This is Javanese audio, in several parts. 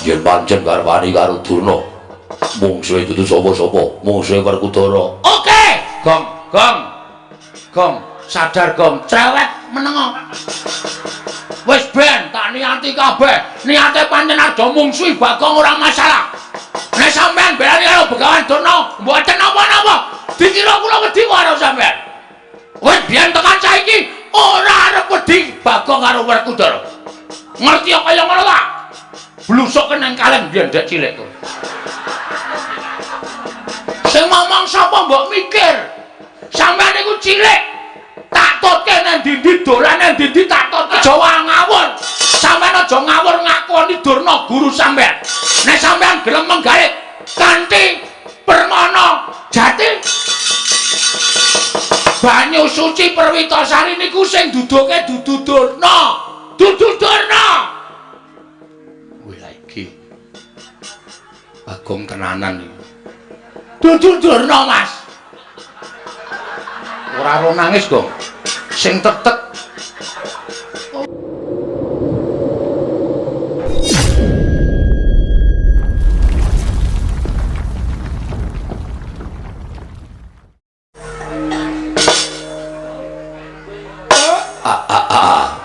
yen pancen garwani karo Durna mungsuhe dudu sapa-sapa mungsuhe Werkudara. Oke Gong sadar Gong cerewet menengo wis ben tak niati kabeh niate pancen aja mungsuhi Bagong ora masalah nek sampean belani karo Begawan Durna mboten napa-napa dikira kula wedi karo sampean wis biyen tekan saiki ora arep wedi Bagong karo Werkudara ngerti kaya ngono ta blusuk keneng kaleng biyen dek cilik kok sing ngomong sapa mbok mikir sampean niku cilik tak totke nang ndi dolan nang ndi tak totke Jawa ngawur sampean aja ngawur ngakoni Durna guru sampean nek sampean gelem menggawe kanthi permana jati banyu suci Perwitasari niku sing duduke dudu Durna wih lagi Bagong tenanan iki dudu Durna Mas ora ro nangis Gong sing tetek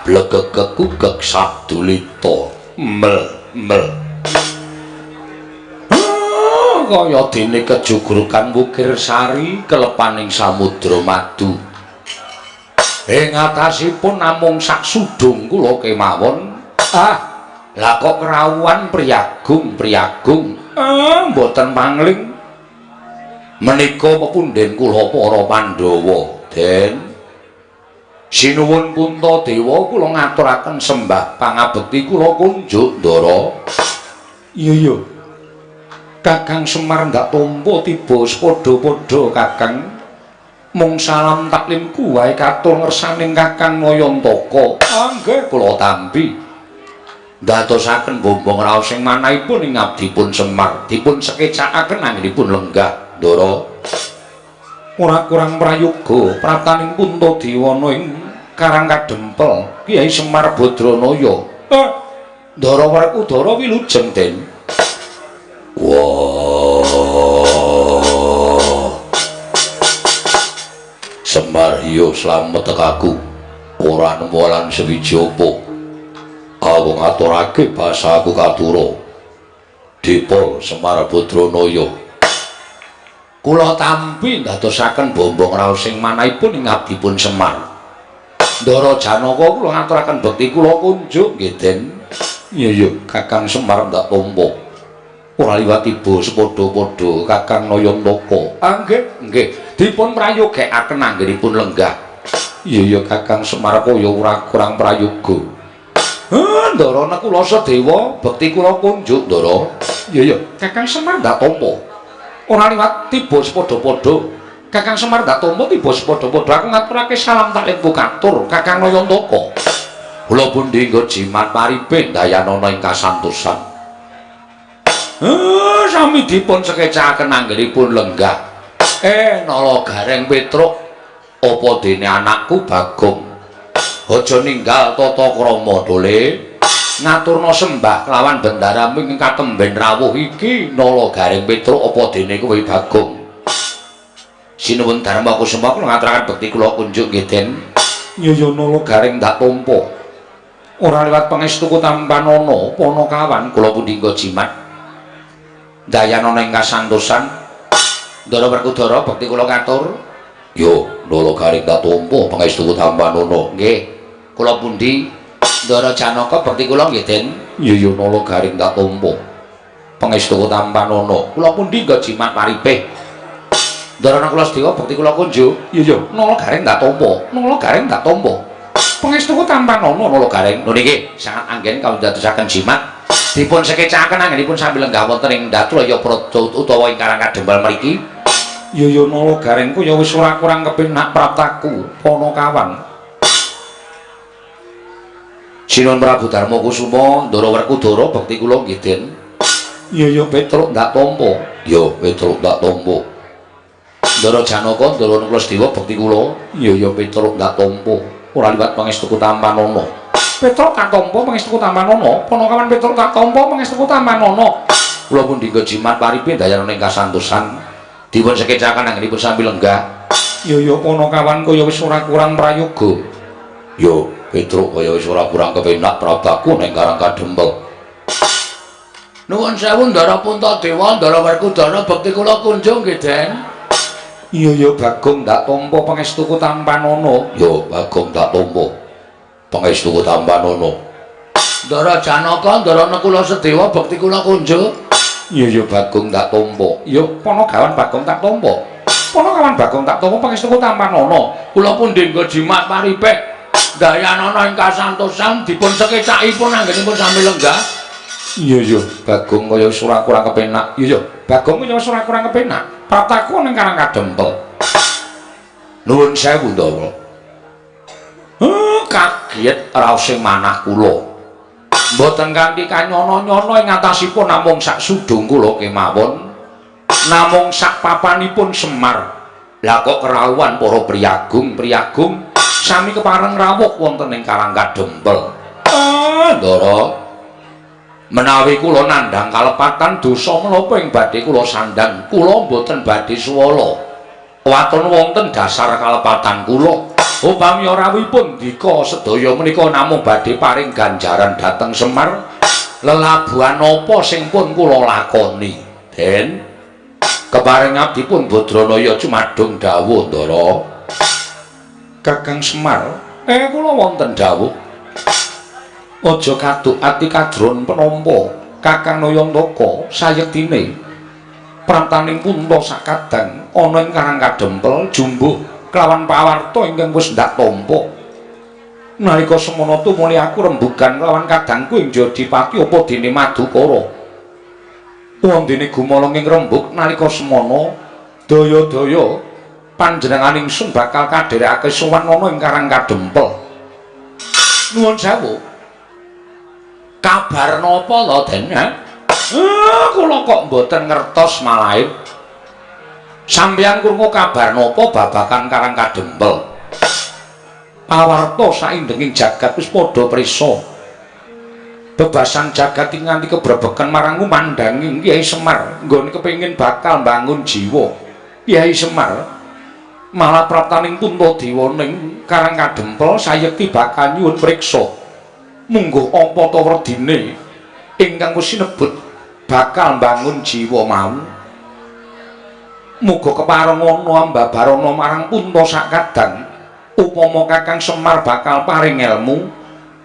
Blegegegugeg Sadulita mel kaya dene kejugrukan Wukir Sari kelepaning samudra madu ing atasipun namung sak sudung kula kemawon lah kok kerawuhan priyagung mboten pangling menika pepunden kula para Pandhawa Den sinuwun Puntadewa kula ngaturaken sembah pangabekti kula kunjuk Ndara. Iya Kakang Semar ndak tampa tiba padha-padha Kakang mung salam taklimku wae katur ngersaning Kakang Nayantaka. Nggih kula tampi ndadosaken bombong raos sing manahipun ing abdipun Semar dipun sekecakaken anggenipun lenggah Ndara. Ora kurang prayoga prataning Puntadewana ing Karang Kadempel Kyai Semar Badranaya. Ndara Werkudara wilujeng Den. Wah. Semar yo slamet tekaku. Ora nemu lan sewiji apa. Aku ngaturake basaku katura. Dipol Semar Badranaya. Kula tampi ndadosaken bombong raos sing manahipun ing abdipun Semar. Ndara Janaka kula ngaturaken bekti kula kunjuk nggih Den. Iya Kakang Semar ndak tampa. Ora liwat tiba sepadha-padha Kakang Nayantaka. Nggih dipun prayogekaken anggenipun lenggah. Iya Kakang Semar kaya ora kurang prayoga. Ndara nek kula sedewa bekti kula kunjuk Ndara. Iya Kakang Semar ndak tampa. Ora liwat tiba sepadha-padha Kakang Semar ndak tampa tiba sepadha-padha aku ngaturake salam taklimku katur Kakang Nayantaka. Kula pundi nggo jimat paripe dayanana ing kasantosan. Sami dipun sekecakaken anggenipun lenggah. Nala Gareng Petruk apa dene anakku Bagong. Aja ninggal tata krama dole. Ngaturna sembah kelawan bendaramu ing katemben rawuh iki Nala Gareng Petruk apa dene kowe Bagong. Sinuwun Darma Kusuma kula ngaturaken bekti kula kunjuk nggih Den. Iya Nala Gareng ndak tampa. Ora liwat pangestuku Tampanana Panakawan kula pundi nggo jimat. Dayanana ing kasantosan Ndara Werkudara bekti kula katur. Yo Nala Gareng ndak tampa pangestuku Tampanana. Nggih. Kula pundi Ndara Janaka bekti kula nggih Den. Iya Nala Gareng ndak tampa pangestuku Tampanana. Kula pundi nggo jimat paripe. Ndara kula sedewa bekti kula kunjuk. Iya Nala Gareng ndak tampa. Nala Gareng ndak tampa pangestuku Tampanana Nala Gareng. Lho niki sangat anggen kawula dadosaken jimat dipun sekecakaken anggenipun sambil lenggah wonten ing Datraya Praja utawa ing Karang Kadempel mriki. Ya Nala Gareng ku ya wis ora kurang kepenak praptaku Panakawan. Sinuwun Prabu Darma Kusuma, Ndara Werkudara bekti kula nggih Den. Iya Petruk ndak tampa. Ya Petruk ndak tampa. Ndara Janaka, Ndara Kulasedewa bekti kula. Iya Petruk ndak tampa. Ora liwat pangestuku Tampanana. Petruk tak tampa pangestuku Tambanana, Panakawan Petruk tak tampa pangestuku Tambanana. Kula pun dinggo jimat paripe dayana ing kasantosan dipun sekecaken anggenipun sami lenggah. Ya Panakawan kaya wis ora kurang prayoga. Ya Petruk kaya wis ora kurang kepenak prabaku ning Karang Kadempel. Nuwun sewu Ndara Puntadewa, Ndara Werkudara bekti kula kunjung nggih, Den. Iya Bagong tak tampa pangestuku Tambanana. Ya Bagong tak tampa pangestuku Tambanana. Ndara Janaka, Ndara Nekula Sedewa bekti kula kunjung. Iya Bagong tak tampa. Ya Panakawan Bagong tak tampa. Panakawan Bagong tak tampa pangestuku Tambanana. Kula pun dinggo jimat paripek dayanana ing kasantosan dipun sekecakipun anggenipun sami lenggah. Iya Bagong kaya ora kurang kepenak. Iya Bagong kaya ora kurang kepenak. Prataku ning Karang Kadempel. Nuwun sewu Ndara. Kaget raosing manah kula. Mboten kanthi kanyono-nyono ing atasipun namung sak sudung kula kemawon. Namung sak papanipun Semar. Lah kok kerawuhan para priyagung sami kepareng rawuh wonten ing Karang Kadempel. Ndara, menawi kula nandhang kalepatan dosa menapa ing badhe kula sandhang, kula mboten badhe swala. Waton wonten dasar kalepatan kula. Upami rawuhipun dika sedaya menika namung badhe paring ganjaran dhateng Semar, lelabuhan apa sing pun kula lakoni. Den, keparing abdipun Badranaya cumadung dawuh Ndara. Kakang Semar, kula wonten dawuh. Aja kaduk ati kadron penampa Kakang Nayantaka sayektine prantaning punta sakadang ana ing Karang Kadempel jumbuh kelawan pawarta ingkang wis ndak tampa. Nalika semana tumuli aku rembugan kelawan kadangku ing Jodipati apa dene Madukara. Wondene gumolong ing rembug nalika semana daya-daya panjenengan ingsun bakal kadherekake sowan ana ing Karang Kadempel. Nuwun sewu. Kabar napa lho Den? Kula kok mboten ngertos malahe. Sampeyan krungu kabar napa babagan Karang Kadempel? Pawarta saindenging jagat wis padha prisa. Bebasan jagat ing nganti kebrebeken marang mandanging Kyai Semar nggone kepengin bakal mbangun jiwa. Kyai Semar malah praptaning Puntadewa ning Karang Kadempel sayekti bakal nyuwun priksa. Mungguh apa ta werdine ingkang wis sinebut bakal mbangun jiwa mau. Muga kepareng ana ambabarana marang punta sakadang. Upama Kakang Semar bakal paring ilmu,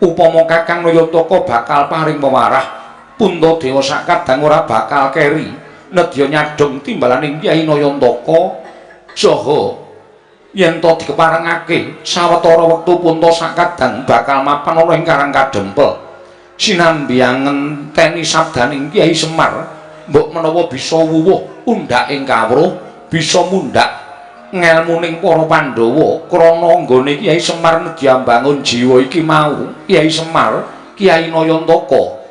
upama Kakang Nayantaka bakal paring pewarah, Puntadewa sakadang ora bakal keri nedya nyadong timbalaning Kyai Nayantaka saha yen to dikeparengake sawetara wektu punta sakadang bakal mapan ana ing Karang Kadempel sinambi ngenteni sabdaning Kyai Semar mbok menawa bisa wuwuh undhak ing kawruh bisa mundhak ngelmuning para Pandhawa krana nggone Kyai Semar nedya mbangun jiwa iki mau. Kyai Semar Kyai Nayantaka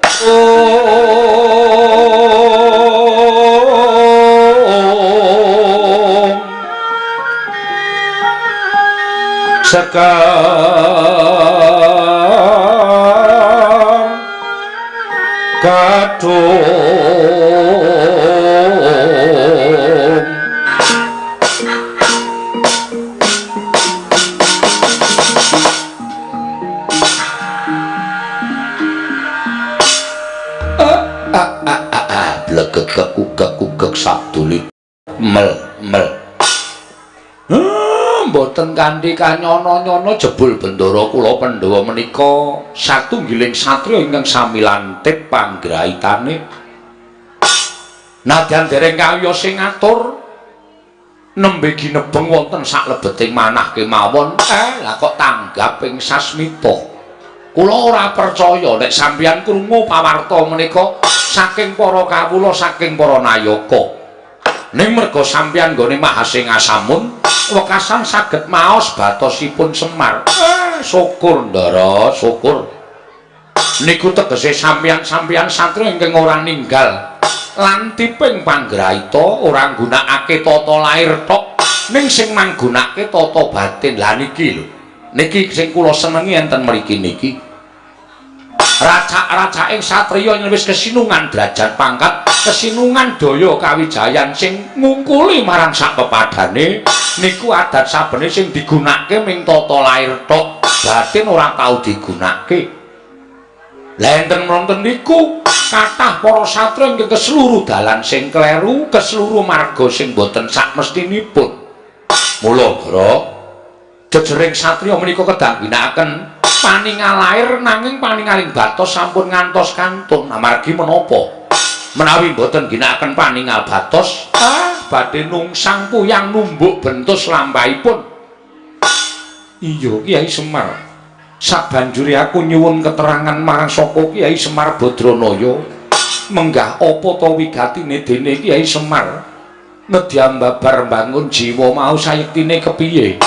sekar kadung blegegek sabduli mel mboten kanthi kanyono-nyono jebul bendara kula Pandhawa menika satunggiling satriya ingkang sami lantip panggrahitane. Nadyan dereng kawiyos sing ngatur nembe ginebeng wonten saklebeting manah kemawon. Lah kok tanggap ing sasmita. Kula ora percaya nek sampeyan krungu pawarta menika saking para kawula saking para nayaka. Ning merga sampeyan nggone Mahasing Asamun wekasan saged maos batosipun Semar. Syukur Ndara, syukur. Niku tegese sampeyan satriya ingkang ora ninggal lantiping panggrahita, ora nggunakake tata lair tok, ning sing manggunakake tata batin. Lah niki lho. Niki sing kula senengi enten mriki niki. Racak-racaking satriya yen wis kesinungan derajat pangkat, kesinungan daya kawijayan sing ngungkuli marang sak pepadane niku adat sabene sing digunakake ming tata lair tok, batin ora tau digunakake. Lah enten wonten niku kathah para satriya ingkang keseluruh dalan sing kleru, keseluruh marga sing boten sak mestinipun. Mula Bro, jejering satriya menika kedang ginakaken paningal lair nanging paningaling batos sampun ngantos kantun. Amargi menapa? Menawi boten ginakaken paningal batos, badhe nungsang kuyang numbuk bentus lampahipun. Iya Kiai Semar. Sabanjure aku nyuwun keterangan marang saka Kiai Semar Badranaya. Menggah apa ta wigatine dene Kiai Semar? Nedya mbabar bangun jiwa mau sayektine kepiye?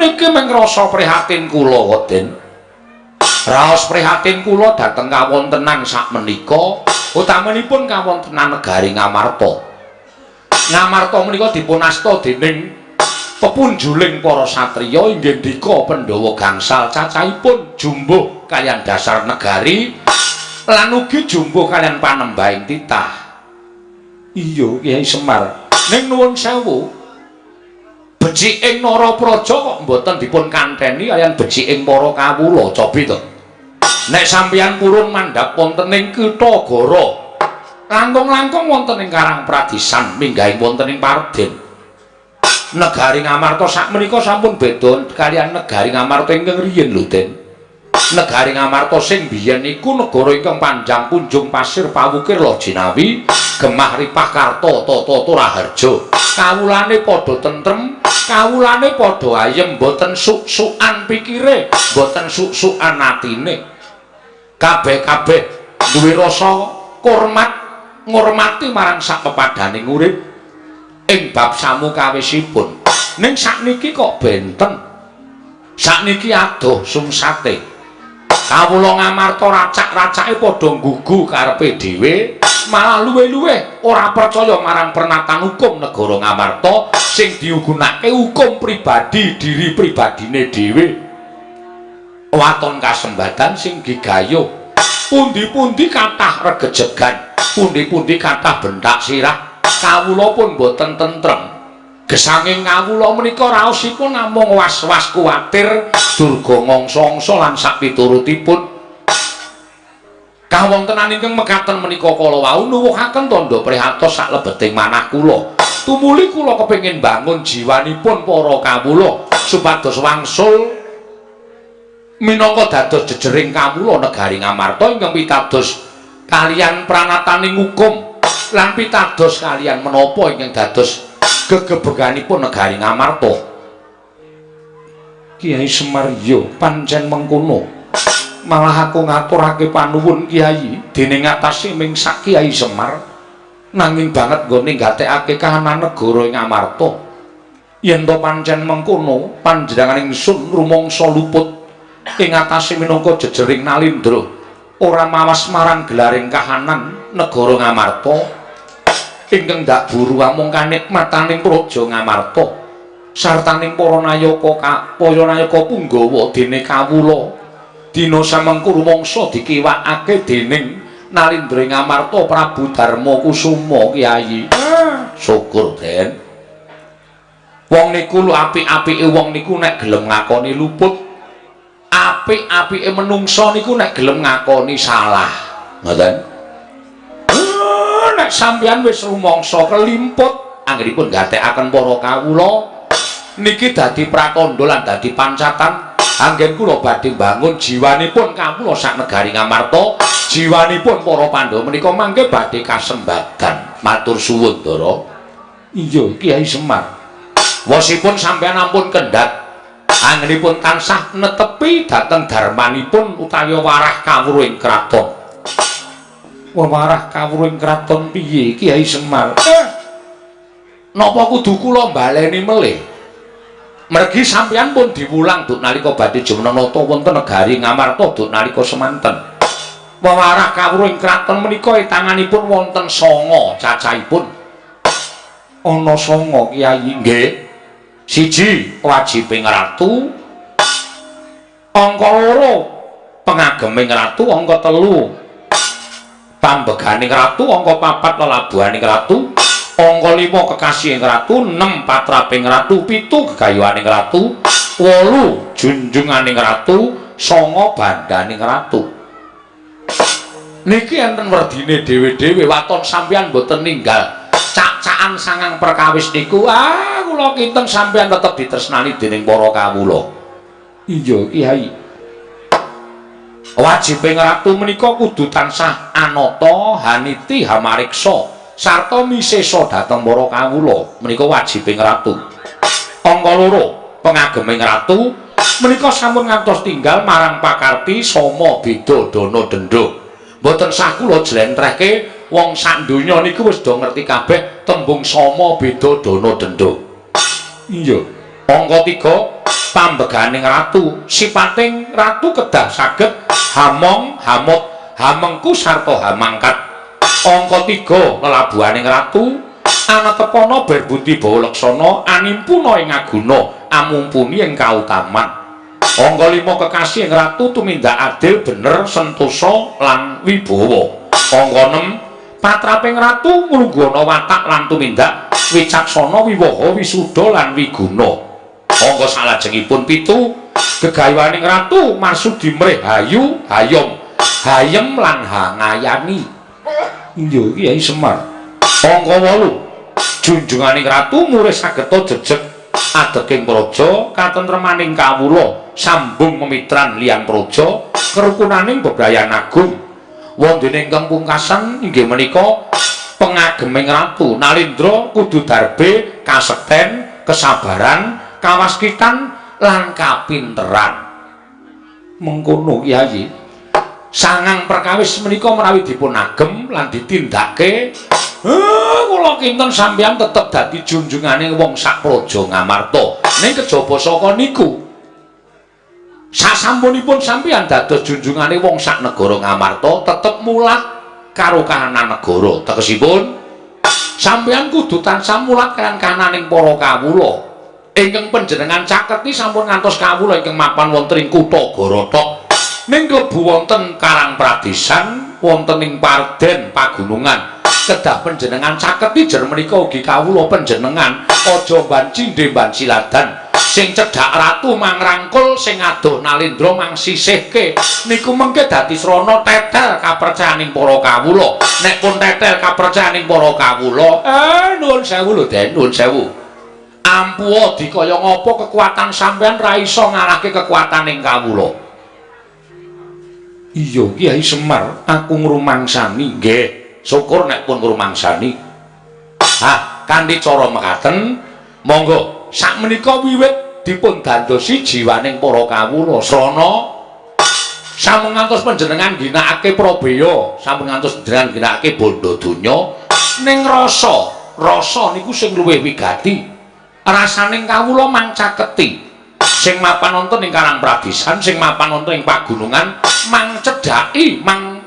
Niki mung rasa prihatin kula, Den. Raos prihatin kula dhateng kawontenan sakmenika, utamanipun kawontenan negari Ngamarta. Ngamarta menika dipun asta dening pepunjuling para satriya inggih ndika Pandhawa gangsal cacahipun jumbuh kaliyan dasar negari lan ugi jumbuh kaliyan panembahing titah. Iya Kiai Semar, ning nuwun sewu. Beciking Narapraja kok mboten dipun kanteni kaliyan beciking para kawula, cobi to. Nek sampeyan purun mandhap wonten ing Kitha Goro, langkung-langkung wonten ing Karang Pradisan, minggahing wonten ing Parden. Negari Ngamarta sakmenika sampun beda kaliyan negari Ngamarta ingkang riyin lho, Den. Negari Ngamarta sing biyen iku negara ingkang panjang kunjung pasir pawukir Lojinawi, gemah ripah karta tata Raharja. Kawulane padha tentrem, kawulane padha ayem, boten suk-sukan pikire, boten suk-sukan atine. Kabeh-kabeh duwe rasa hormat ngurmati marang sak pepadaning urip ing bab samukawisipun. Ning sakniki kok benten. Sakniki adoh sungsate. Kawula Ngamarta racak-racake padha nggugu karepe dhewe, malah luwih-luwih ora percaya marang pernatan hukum negara Ngamarta sing digunakake hukum pribadi diri pribadine dhewe. Waton kasembadan sing gigayuh, pundi-pundi kathah regejegan, pundi-pundi kathah bentak sirah, kawula pun boten tentrem. Gesanging kawula menika raosipun namung was-was kuwatir durga ngongso-ngongso lan sapiturutipun. Kawontenan ingkang mekaten menika kala wau nuwuhaken tandha prihatos saklebeting manah kula. Tumuli kula kepengin bangun jiwanipun para kawula supados wangsul minangka dados jejering kawula negari Ngamarta ingkang pitados kaliyan pranataning hukum lan pitados kaliyan menapa ingkang dados gegebeganipun negari Ngamarta. Kiai Semar yo pancen mengkono. Malah aku ngaturake panuwun Kiai dening atase ming sak Kiai Semar nanging banget nggone nggatekake kahanan negara ing Ngamarta. Yen to pancen mengkono panjenengan ingsun rumangsa luput ing atase minangka jejering Nalindra ora mawas marang gelaring kahanan negara Ngamarta ingkang ndak buru amung kanikmataning praja Ngamarta sartaning para nayaka Punggawa dene kawula dina samengko rumangsa dikiwakake dening Nalindra Ngamarta Prabu Darma Kusuma Kyai. Syukur Den. Wong niku lho apik-apike wong niku nek gelem ngakoni luput. Apik-apike menungsa niku nek gelem ngakoni salah. Ngoten. Nek sampeyan wis rumangsa kelimput anggenipun ngatekaken para kawula niki dadi prakandha lan dadi pancatan anggen kula badhe bangun jiwanipun kawula sak negari Ngamarta, jiwanipun para Pandhawa menika mangke badhe kasembadan. Matur suwun, Ndara. Iya, Kiai Semar. Wasipun sampeyan ampun kendhat anggenipun tansah netepi dhateng darmanipun utawi warah kawruhing kraton. Warah kawruhing kraton piye Kiai Semar? Napa kudu kula baleni melih? Mergi sampeyan pun diwulang duk nalika badhe jumenenata wonten negari Ngamarta duk nalika semanten. Warah kawruhing kraton menika tanganipun wonten 9 cacahipun. Ana 9 Kiai nggih. 1 wajibing ratu, angka 2 pengageming ratu angka 3 pambeganing ratu angka 4 lelabuhaning ratu angka 5 kekasihing ratu 6 patraping ratu 7 gegayuhaning ratu 8 junjunganing ratu 9 bandaning ratu. Niki enten werdine dhewe-dhewe waton sampeyan boten ninggal cak-cakan sangang perkawis niku. Kula kinten sampeyan tetep ditresnani dening para kawula. Iya Kyai. Wajibing ratu menika kudu tansah anata haniti hamariksa sarta misesa dhateng para kawula. Menika wajibing ratu. Angka 2 pengageming ratu menika sampun ngantos tinggal marang pakarti sama beda dana denda. Mboten sah kula jlentrehke wong sak donya niku wis do ngerti kabeh tembung sama beda dana denda. Iya. Angka 3 pambeganing ratu sipating ratu kedah saged hamong hamut hamengku sarta hamangkat. Angka 3 lelabuhaning ratu anatepana berbudi bawa leksana animpuna ing aguna amumpuni ing kautaman. Angka 5 kekasih ing ratu tumindak adil bener sentosa lan wibawa. Angka 6 patraping ratu nglunggana watak lan tumindak wicaksana wiwaha wisuda lan wiguna. Angka salajengipun 7 gegayuhaning ratu marsudi mrih hayu hayom hayem lan hangayani. Iya Kyai Semar. Angka 8 junjunganing ratu murih sageta jejeg adeking praja katentremaning kawula sambung memitran liyan praja kerukunaning bebrayan agung. Wondene ingkang pungkasan inggih menika pengageming ratu Nalindra kudu darbe kasekten kesabaran kawaskitan lan kapinteran. Mengkono Kyai sangang perkawis menika menawi dipun agem lan ditindakake kula kinten sampeyan tetep dadi junjunganing wong sak praja Ngamarta. Ning kejaba saka niku sasampunipun sampeyan dados junjunganing wong sak negara Ngamarta tetep mulat karo kahanan negara. Tegesipun sampeyan kudu tansah mulat kaliyan kahananing para kawula ingkang panjenengan caketi sampun ngantos kawula ingkang mapan wonten ing kutha Gorotok ning klebu wonten Karang Pradesan wonten ing Parden pagunungan kedah panjenengan caketi jer menika ugi kawula panjenengan aja banci ndemban siladan sing cedhak ratu mangrangkul sing adoh Nalindra mangsisihke niku mengke dadi srana tetel kapercayaning para kawula. Nek pun tetel kapercayaning para kawula nuwun sewu lho Den, nuwun sewu ampuh dikaya ngapa kekuatan sampean ra iso ngalahke kekuataning kawula. Iya Kyai Semar, aku ngrumangsani nggih. Syukur nek pun ngrumangsani. Kanthi cara mekaten, monggo sakmenika wiwit dipun dandosi jiwaning para kawula srana sampun ngantos panjenengan ginakake Prabaya, sampun ngantos panjenengan ginakake bondo donya ning rasa niku sing luwih wigati. Rasaning kawula mangcaketi. Sing mapan wonten ing Karang Pradesan, sing mapan wonten ing pagunungan mang cedhaki, mang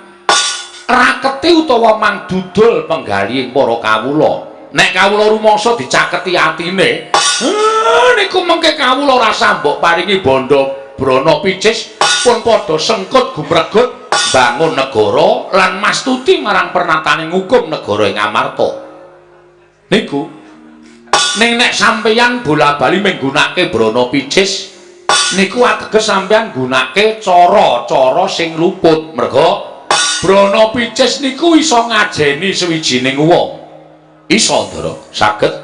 raketi utawa mang dudul penggalihing para kawula. Nek kawula rumangsa dicaketi atine, niku mengke kawula rasa mbok paringi bondo brana picis pun padha sengkut gumregut bangun negara lan mastuti marang pernataning hukum negara ing Amarta. Niku ning nek sampeyan bola-bali menggunakake brana picis niku ateges sampeyan gunakake cara-cara sing luput. Merga brana picis niku iso ngajeni sawijining wong. Iso Ndara, saged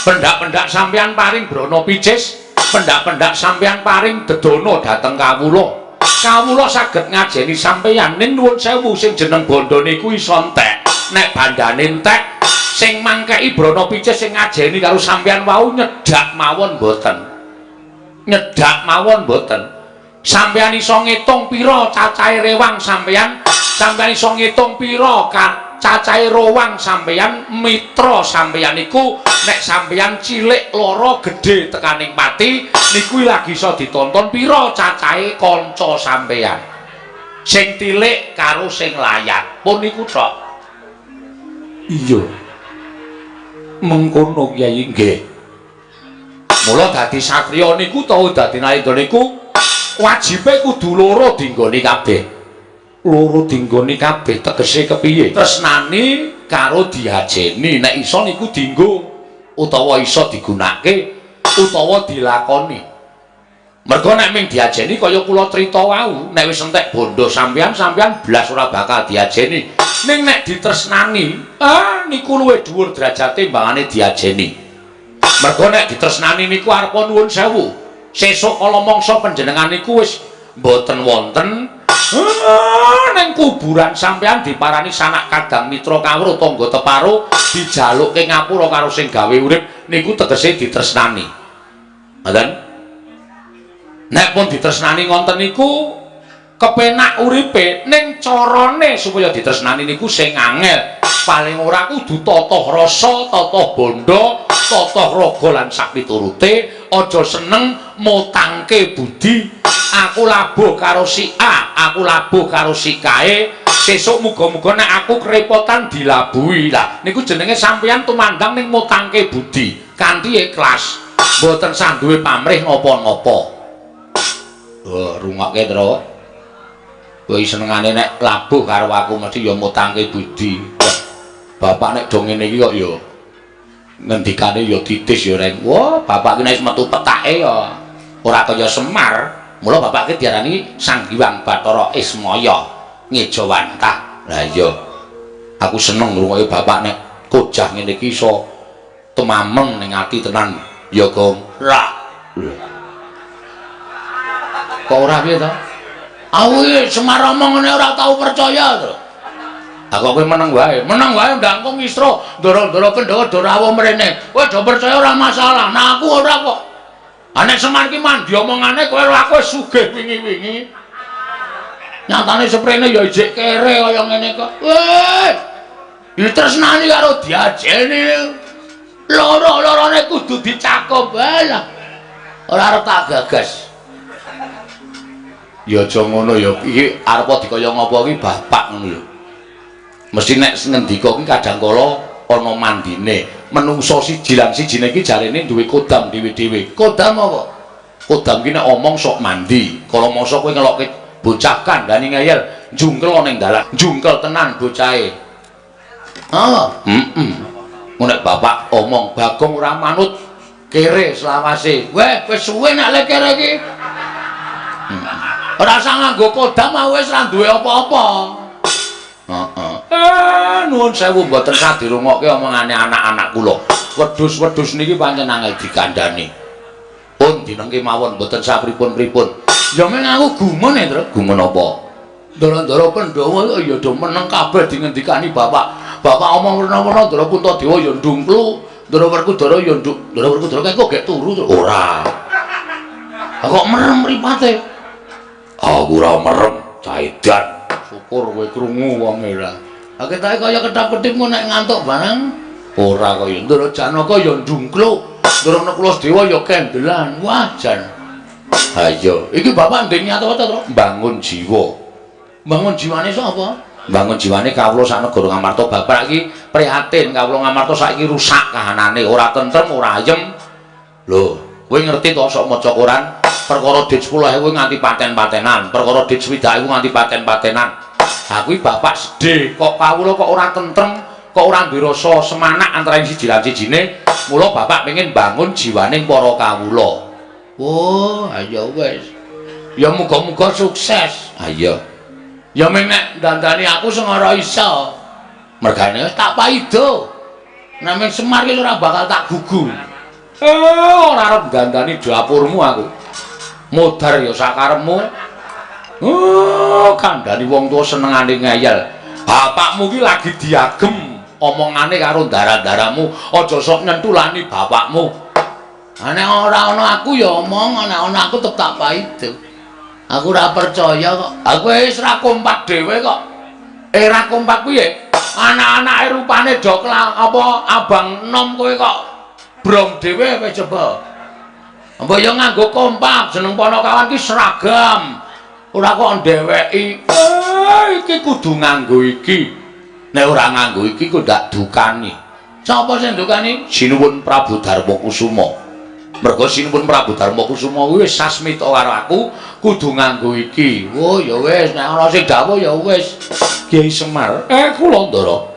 pendak-pendak sampeyan paring brana picis, pendak-pendak sampeyan paring dedana dhateng kawula. Kawula saged ngajeni sampeyan ning nuwun sewu sing jeneng bondo niku iso entek. Nek bandane entek sing mangkeki brana picis sing ngajeni karo sampeyan wau nyedak mawon mboten. Nyedak mawon mboten. Sampeyan iso ngitung pira cacahe rewang sampeyan, sampeyan iso ngitung pira cacahe rowang sampeyan, mitra sampeyan iku nek sampeyan cilik lara gedhe tekaning pati niku lagi iso ditonton pira cacahe kanca sampeyan. Sing tilik karo sing layat. Pun niku tok. Iya. Mengkono Kyai nggih. Mula dadi satriya niku utawa dadi Nalindra niku wajibe kudu loro dinggoni kabeh. Loro dinggoni kabeh tegese kepiye? Tresnani karo diajeni nek iso niku dienggo utawa iso digunakake utawa dilakoni. Mergo nek ming diajeni kaya kula crita wau, nek wis entek bondo sampean blas ora bakal diajeni. Ning nek ditresnani, niku luwih dhuwur derajate mbangane diajeni. Mergo nek ditresnani niku arepa nuwun sewu. Sesuk kala mangsa panjenengan niku wis mboten wonten ning kuburan sampean diparani sanak kadang mitra kawruh tangga teparo dijalukke ngapura karo sing gawe urip niku tegese ditresnani. Ngoten? Nek pun ditresnani ngonten niku kepenak uripe ning carane supaya ditresnani niku sing angel. Paling ora kudu tata rasa, tata bondo, tata raga lan sak piturute, aja seneng mutangke budi. Aku labuh karo si A, aku labuh karo si kae. Sesuk muga-muga nek aku kerepotan dilabuhi. Lah niku jenenge sampeyan tumandang ning mutangke budi kanthi ikhlas. Mboten sanduwe pamrih napa-napa. Rungokke terus. Kowe senengane nek labuh karo aku mesti ya mutangke budi. Bapak nek do ngene iki kok ya ngendikane ya titis ya reng. Wah, bapak ki nek metu petake ya ora kaya Semar. Mula bapak ki diarani Sang Hyang Bathara Ismaya Ngejawantah. Lah iya. Aku seneng ngrungokke bapak nek kojah ngene iki iso temameng ning ati tenan ya, Gong. Lah. Kok ora piye to? Aku iki Semar omong ngene ora tau percaya to. Aku kowe meneng wae ndangkung isra ndara-ndara Pandhawa do rawuh mrene. Kowe do percaya ora masalah. Nah aku ora kok. Nek Semar ki mandi omongane kowe aku wis sugih wingi-wingi. Nyatane seprene ya ijik kere kaya ngene kok. Weh. Ditresnani karo diajeni. Loro-lorone kudu dicakup wae lah. Ora arep tak gagas. Ya aja ngono ya. Iki arep dikaya ngapa iki bapak ngono lho. Mesti nek ngendika ki kadang kala ana mandine. Menungso siji lan sijine iki jarene duwe kodam dhewe-dhewe. Kodam apa? Kodam ki nek omong sok mandi. Kala mangsa kowe ngelokke bocah kandhane ngeyel, njungkel ning dalan. Njungkel tenan bocahe. Nek bapak omong Bagong ora manut kere selawase. Weh, wis suwe nek le kere iki. Ora usah nganggo kodam wis ra duwe apa-apa. Nuwun sewu mboten sadirungokke omongane anak-anak kula. Wedhus-wedhus niki pancen angel dikandhani. Pun dinengke mawon mboten sapripun-pripun. Ya men aku gumun ya, Tru. Gumun apa? Ndara-ndara Pandhawa ya do meneng kabeh dingendikani bapak. Bapak omong rena-rena Ndara Puntadewa ya ndungklu, Ndara Werkudara ya Ndara Werkudara kok gek turu to. Ora. Kok merem mripate? Aku ora merem, caedan. Syukur kowe krungu wonge ra. Lah ketahe kaya kedap-kedip ngono nek ngantuk barang. Ora kaya Ndara Janaka ya ndungklu, Ndara Nekulasedewa ya kendelan. Wah, jan. Ha iya, iki bapak ndek niat apa to? Bangun jiwa. Bangun jiwane sapa? Bangun jiwane kawula sak negara Ngamarta. Bapak iki prihatin kawula Ngamarta saiki rusak kahanane, ora tentrem, ora ayem. Lho, kowe ngerti to sok maca Quran? Perkara dit 10.000 nganti paten-patenan, perkara dit 20.000 nganti paten-patenan. Ha kuwi bapak sedih, kok kawula kok ora tentrem, kok ora duwe rasa semanak antara siji lan sijine. Mula bapak pengen bangun jiwane para kawula. Oh, ayo wis. Ya muga-muga sukses. Ayo. Ya meng nek dandani aku sing ora iso. Mergane tak paido. Nek meng Semar iki ora bakal tak gugu. Ora arep dandani dapurmu aku. Modar ya sakarepmu. Kandhani wong tuwa senengane ngeyel. Bapakmu ki lagi diagem omongane karo ndara-ndaramu. Aja sok nyentulani bapakmu. Nek ora ana aku ya omong, nek ana aku tetep tak paido. Aku ora percaya kok. Aku wis ra kompak dhewe kok. Ra kompak piye? Anak-anake rupane do apa abang enom kowe kok brom dhewe kowe coba. Apa ya nganggo kompak, jeneng Panakawan ki seragam. Ora kok ndeweki. Iki kudu nganggo iki. Nek ora nganggo iki kok ndak dukani. Sapa sing dukani? Sinuwun Prabu Darmakusuma. Merga sinipun Prabu Darma Kusuma wis sasmita karo aku kudu nganggo iki. Oh ya wis nek ana sing dawuh ya wis. Kyai Semar, kula ndara.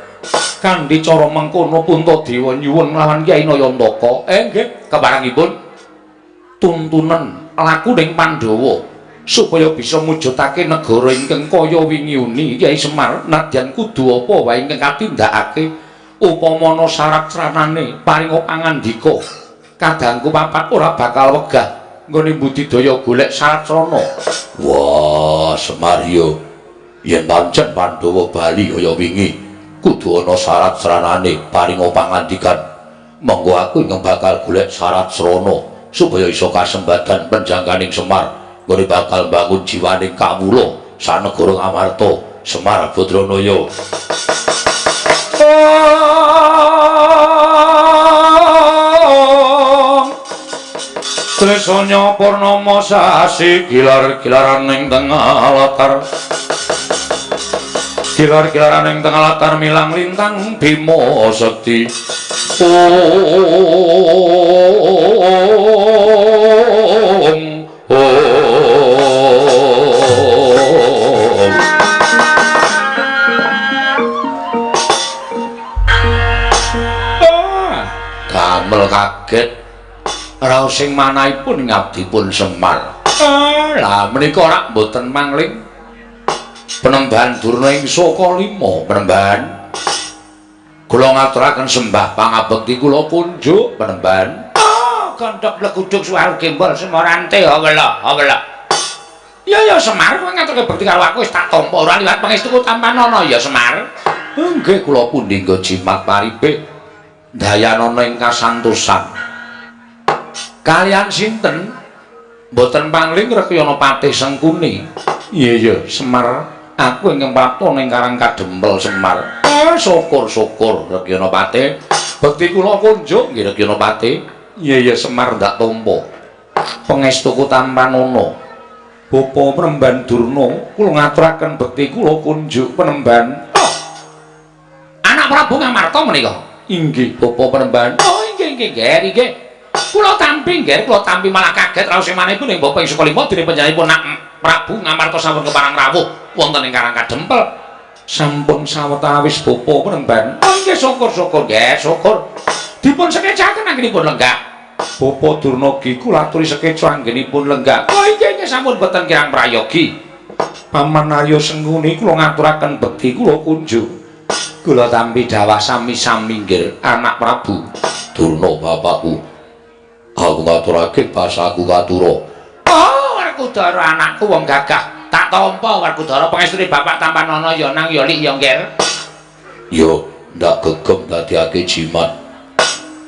Kanthi cara mengkono Puntadewa nyuwun lawan Kyai Nayantaka. Nggih, keparengipun tuntunan laku ning Pandhawa supaya bisa mujudake negara ingkang kaya wingi uni Kyai Semar nadyan kudu apa wae ingkang katindakake upamana sarat-saranane paringa pangandika kadangku papat ora bakal wegah nggone budidaya golek sarat-sarana. Wah, Semar yo yen pancen Pandhawa bali kaya wingi kudu ana sarat-saranane paringa pangandikan. Monggo aku ingkang bakal golek sarat-sarana supaya iso kasembadan penjangkaning Semar nggone bakal bangun jiwaning kawula sanegara Ngamarta Semar Badranaya. Tresanya purnama sasi gilar-gilaran ing tengah latar. Gilar-gilaran ing tengah latar milang lintang Bima Sekti. Damel kaget raos sing manahipun ngabdipun Semar. Lah menika rak mboten mangling Penembahan Durna ing Saka Lima. Penembahan kula ngaturaken sembah pangabekti kula kunjuk Penembahan. Kandhap lekuduk suwal gembol Semorante wela. Ya Semar kowe ngaturke bekti karo aku wis tak tampa ora liwat pangestuku Tampanana ya Semar. Nggih kula pundi nggo jimat paripe dayanana ing kasantosan. Kalian sinten? Mboten pangling Rekyana Patih Sengkuni. Iya Semar, aku ingkang prapta ning Karang Kadempel Semar. Syukur Rekyana Patih. Bekti kula kunjuk nggih Rekyana Patih. Iya Semar ndak tampa. Pangestuku Tampanana. Bapa Penemban Durna, kula ngaturaken bekti kula kunjuk Penemban. Anak Prabu Ngamarta menika. Inggih Bapa Penemban. Inggih. Kula tampi malah kaget raos semanipun ing Bapak ing Saka Lima dening panjenenganipun Nak Prabu Ngamarta sampun keparang rawuh wonten ing Karang Kadempel. Sampun sawetawis Bapa Penemban. Nggih syukur. Dipun sekecaken anggenipun lenggah. Bapa Durna ki kula aturi sekeca anggenipun lenggah. Nggih sampun boten kirang prayogi. Paman Arya Sengkuni kula ngaturaken bekti kula kunjuk. Kula tampi dawah sami-sami nggih Anak Prabu Durna bapakku. Aku ngaturake basaku katura. Werkudara anakku wong gagah. Tak tampa Werkudara pangestune Bapak Tampanana ya nang ya lik ya ngger. Yo ndak gegem dadiake jimat.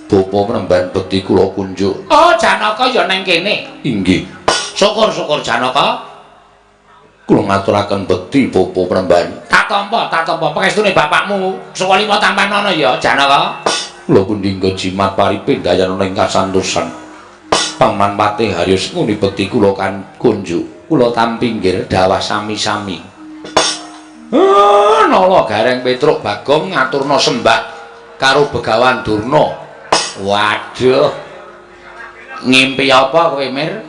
Bapa Penemban bekti kula kunjuk. Janaka ya nang kene. Inggih. Syukur Janaka. Kula ngaturaken bekti Bapa Penemban. Tak tampa pangestune bapakmu Saka Lima Tampanana ya Janaka. Kula pundi nggo jimat paripe dayanana ing kasantosan. Paman Patih Harya Sengkuni bekti kula kan kunjuk. Kula tampi nggih dawah sami-sami. Nala Gareng Petruk Bagong ngaturna sembah karo Begawan Durna. Waduh. Ngimpi apa kowe, Mir?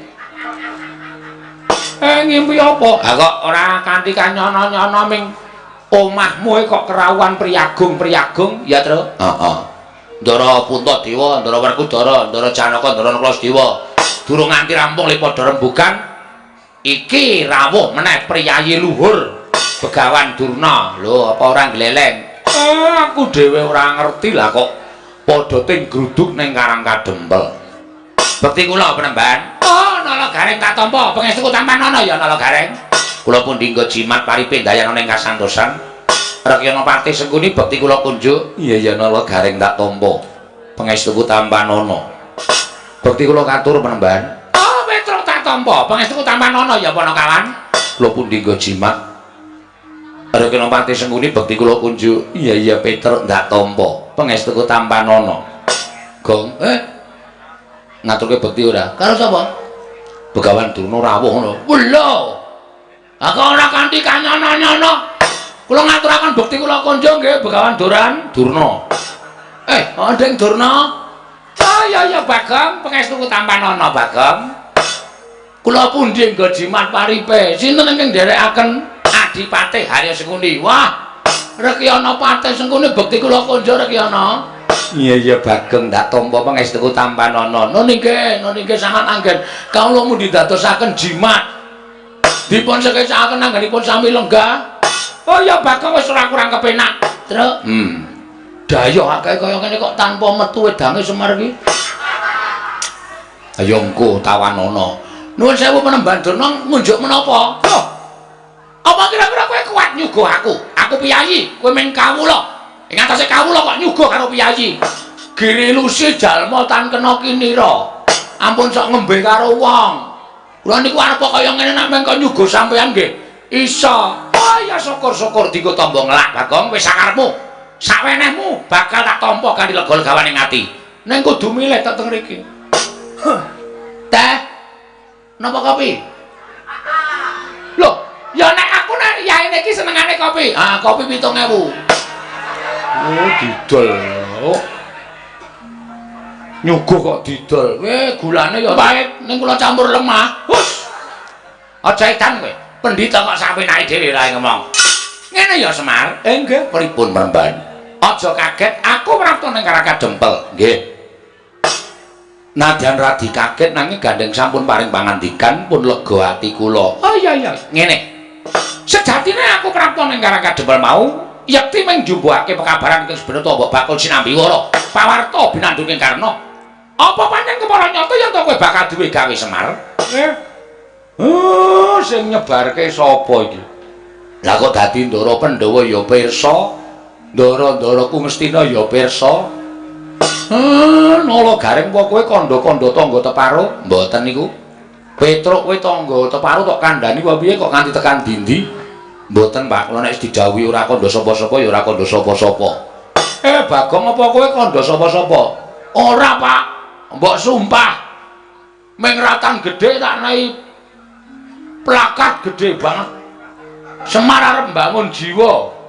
Ngimpi apa? Kok ora kanthi kanyono-nyono ming omahmu kok kerawuhan priyagung, ya, Tru? Heeh. Ndara Puntadewa, Ndara Werkudara, Ndara Janaka, Ndara Klasdewa durung nganti rampung le padha rembugan. Iki rawuh meneh priyayi luhur Begawan Durna. Lho, apa ora gleleng? Aku dhewe ora ngerti lah kok padha ting gruduk ning Karang Kadempel. Bekti kula Penemban. Nala Gareng tak tampa pangestuku Tampanana ya Nala Gareng. Kula pundi nggo jimat paripe dayanana ing kasantosan. Rekyana Patih Sengkuni bekti kula kunjuk. Iya Nala Gareng tak tampa pangestuku Tampanana. Bekti kula katur Penemban. Petruk tak tampa pangestuku Tampanana ya Panakawan. Kula pundi nggo jimat. Rekyana Patih Sengkuni bekti kula kunjuk. Iya Petruk tak tampa pangestuku Tampanana. Gong ngaturke bekti ora? Karo sapa? Begawan Durna rawuh ngono. Lho. Aku ora kanthi kanyono-nyono. Kula ngaturaken bekti kula kunjuk nggih Begawan Durna. Ndeng Durna. Oh ya Bagong, pangestuku tampan ana Bagong. Kula pundi nggo jimat paripe. Sinten ingkang nderekaken Adipati Harya Sengkuni? Wah, Rekyana Patih Sengkuni bekti kula konjo Rekyana. Iya Bagong ndak tampa pangestuku tampan ana. Nun nggih sangat anggen. Kawula mundi dadosaken jimat. Dipun sekecakaken anggenipun sami lenggah. Oh ya Bagong wis ora kurang kepenak. Truk. Dayoh akeh kaya ngene kok tanpa metu wedange Semar iki. Ayo engko tawanana. Nuwun sewu Penemban Durna ngunjuk menapa? Loh. Apa kira-kira kowe kuat nyuguh aku? Aku piyayi, kowe men kawula. Ing atase kawula kok nyuguh karo piyayi. Girilusi jalma tan kena kinira. Ampun sok ngembe karo wong. Kula niku arep kaya ngene nek mengko nyuguh sampeyan nggih. Iso. Oh ya syukur-syukur dienggo tamba ngelak Bagong wis sakarepmu. Sakwenehmu bakal tak tampa kanthi lega-legawan ing ati. Ning kudu milih tak teng mriki. Teh. Napa kopi? Loh, ya nek aku nek yaene iki senengane kopi. Ah, kopi 7.000. Oh, didol. Nyuguh kok didol. Gulane ya pahit, ning kula campur lemah. Hus. Aja edan kowe. Pendhita kok sapenake dhewe ra ngomong. Ngene ya Semar. Nggih, pripun Pramban? Aja kaget, aku prapta ning Karangka Dempel. Nggih. Nadyan radi kaget nanging gandeng sampun paring pangandikan pun lega ati kula. Oh iya. Ngene. Sejatine aku prapta ning Karangka Dempel mau yekti mung njumbuhake pekabaran ing Subana Tamba bakul sinambiwara. Pawarta binandung ing Karna. Apa pancen kepara nyata yen kowe bakal duwe gawe Semar? Oh, sing nyebarke sapa iki? Lah kok dadi Ndara Pandhawa ya pirsa? Ndara-ndara Kumestina ya pirsa. Nala Garing apa kowe kandha-kandha tangga Teparo? Mboten niku. Petruk kowe tangga Teparo tok kandhani apa piye kok nganti tekan dindi? Mboten, Pak. Kula nek didhawuhi ora kandha sapa-sapa ya ora kandha sapa-sapa. Bagong apa kowe kandha sapa-sapa? Ora, Pak. Mbok sumpah. Ming ratan gedhe tak nahi plakat gedhe banget. Semar arep mbangun jiwa.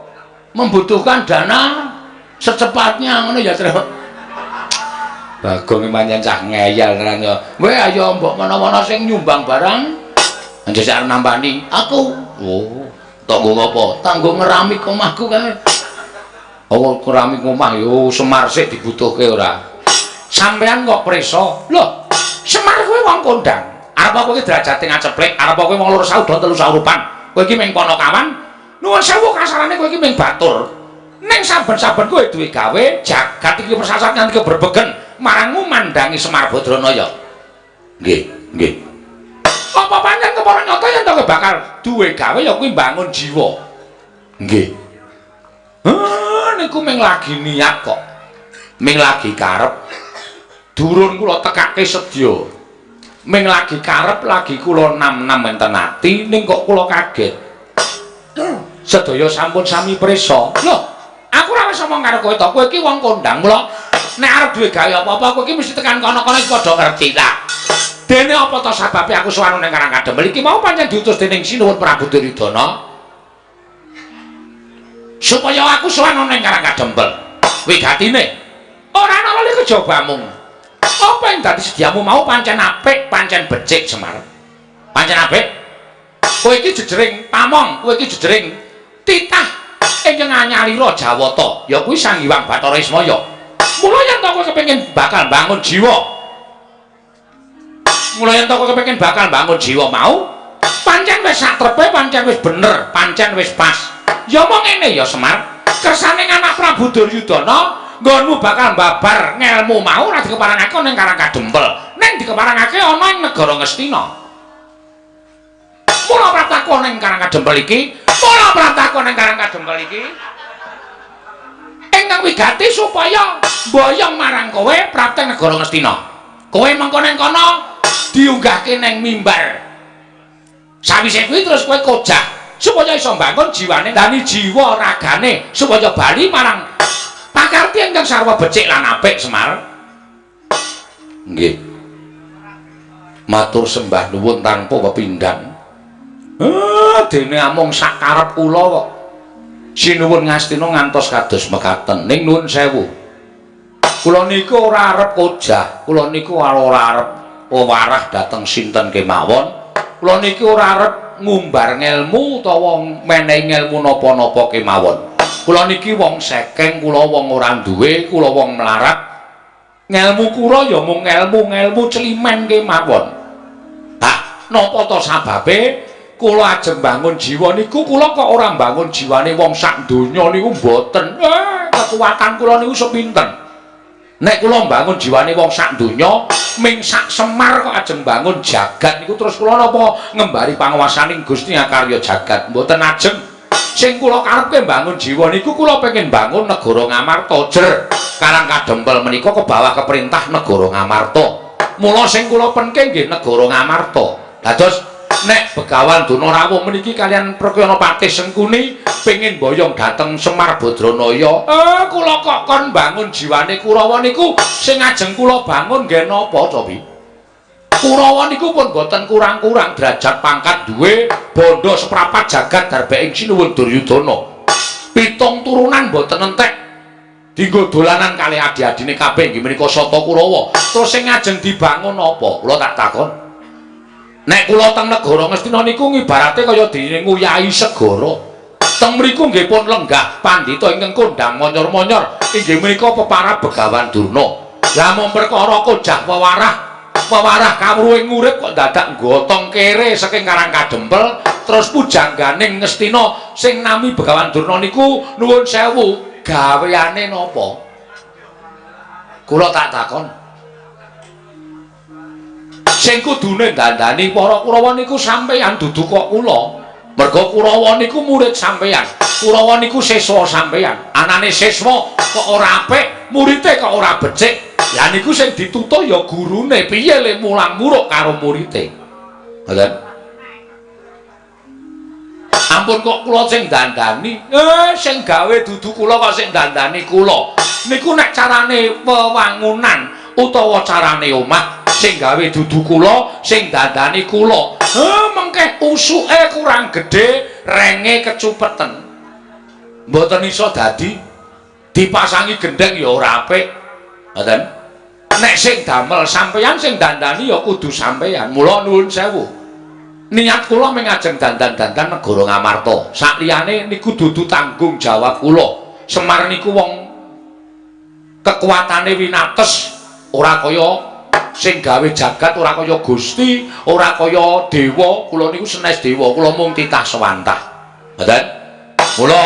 Membutuhkan dana secepatnya ngono ya, Tru. Bagong pancen cah ngeyel tenan ya. Kowe ayo mbok menawa sing nyumbang barang. Anjir arep nampani aku. Oh, tanggo ngopo? Tanggo ngeramik omahku kae. Oh, keramik omah yo Semar sik dibutuhke ora. Sampean kok preso? Loh, Semar kowe wong kondang. Arep kowe derajate ngaceplek, arep kowe wong loro sauda telu saurupan. Kowe iki meng kono kawan. Nuwun sewu kasarane kowe iki ming batur. Ning saben-saben kowe duwe gawe, jagat iki persasat nganti keberbegen marangmu mandangi Semar Badranaya. Nggih. Apa pancen kepara nyata yen kowe bakal duwe gawe ya kuwi mbangun jiwa. Nggih. Niku ming lagi niat kok. Ming lagi karep. Durun kula tekake sedya. Ming lagi karep lagi kula nam-nam enten ati ning kok kula kaget. Sedaya sampun sami prisa. Loh, aku ora wis omong karo kowe to, kowe iki wong kondang mula nek arep duwe gawe apa-apa kowe iki mesti tekan kono-kono iki padha ngerti ta. Dene apa to sababe aku suwanu ning Karangka Dempel iki mau pancen diutus dening Sinuwun Prabu Duryudana. Supaya aku suwanu ning Karangka Dempel. Wigatine ora ana lali kejobamu. Apa yang dadi sediamu mau pancen apik, pancen becik Semar. Pancen apik. Kowe iki jejering pamong, kowe iki jejering titah ingkang anyarira Jawata, ya kuwi Sang Hyang Bathara Ismaya. Mula yen to kowe kepengin bakal bangun jiwa. Mau, pancen wis satrepe, pancen wis bener, pancen wis pas. Ya mong ngene ya Semar, kersane anak Prabu Duryudana nggonmu bakal babar ngelmu mau ora dikeparangake ning Karangka Dempel, ning dikeparangake ana ing negara Ngastina. Mula prataku ning Karangka Dempel iki, ingkang wigati supaya mboyong marang kowe prapteng negara Ngastina. Kowe mengko ning kono diunggahke ning mimbar. Sawise kuwi terus kowe kojak supaya iso mbangun jiwane, dani jiwa ragane supaya bali marang pakarti ingkang sarwa becik lan apik Semar. Nggih. Matur sembah nuwun tanpa pepindhan. Dene amung sak karep kula kok. Sinuwun Ngastina ngantos kados mekaten. Ning nuwun sewu. Kula niku ora arep kojah, kula niku ora arep wewarah dhateng sinten kemawon. Kula niku ora arep ngumbar ngelmu utawa menehi ngelmu napa-napa kemawon. Kula niki wong sekeng, kula wong ora duwe, kula wong melarat. Ngelmu kula ya mung ngelmu celimen kemawon. Hah, napa to sababe kula ajeng bangun jiwa niku kula kok ora bangun jiwane wong sak donya niku mboten. Kekuatan kula niku sepinten. Nek kula mbangun jiwane wong sak donya, ming sak Semar kok ajeng bangun jagat niku terus kula napa ngembari panguwasaning Gusti Akarya jagat. Mboten ajeng. Sing kula karepke mbangun jiwa niku kula pengin bangun negara Ngamarta jer. Karang Kadempel menika kebawa keperintah negara Ngamarta. Mula sing kula penke nggih negara Ngamarta. Dados nek Begawan Dunarawuh meniki kalian Prakyana Patih Sengkuni pengin boyong dhateng Semar Badranaya. Kula kok kon bangun jiwane Kurawa niku sing ajeng kula bangun nggih napa to, Pi? Kurawa niku pun boten kurang-kurang derajat pangkat duwe bondo seprapat jagat darbeking Sinuwun Duryudana. 7 turunan boten entek. Dinggo dolanan kalih adi-adine kabeh nggih menika Sata Kurawa. Terus sing ajeng dibangun apa? Kula tak takon. Nek kula teng negara Ngastina niku ngibarate kaya dinguyahi segara. Teng mriku nggih pun lenggah pandhita ingkang kondang monyor-monyor inggih menika peparab Begawan Durna. Lah mung perkara kojah wewarah kawruhing urip kok dadak gotong kere saking Karang Kadempel terus pujangganing Ngastina sing nami Begawan Durna niku nuwun sewu gaweane napa? Kula tak takon. Sing kudune dandani para Kurawa niku sampeyan dudu kok kula. Merga Kurawa niku murid sampeyan. Kurawa niku siswa sampeyan. Anane siswa kok ora apik, murite kok ora becik. Lah niku sing ditutuk ya gurune. Piye le mulang muruk karo murite? Ngoten. Ampun kok kula sing dandani. Sing gawe dudu kula kok sing dandani kula. Niku nek carane wewangunan utawa carane omah sing gawe dudu kula, sing dandani kula. Mengke usuke kurang gedhe, renge kecupeten. Mboten iso dadi dipasangi gendeng ya ora apik. Ngoten. Nek sing damel sampeyan sing dandani ya kudu sampeyan. Mula nuwun sewu. Niat kula mung ajeng dandan-dandan negara Ngamarta. Sakliyane niku dudu tanggung jawab kula. Semar niku wong kekuatane winates, ora kaya sing gawe jagat, ora kaya Gusti, ora kaya dewa. Kula niku senes dewa, kula mung titah sewantah. Ngoten. Mula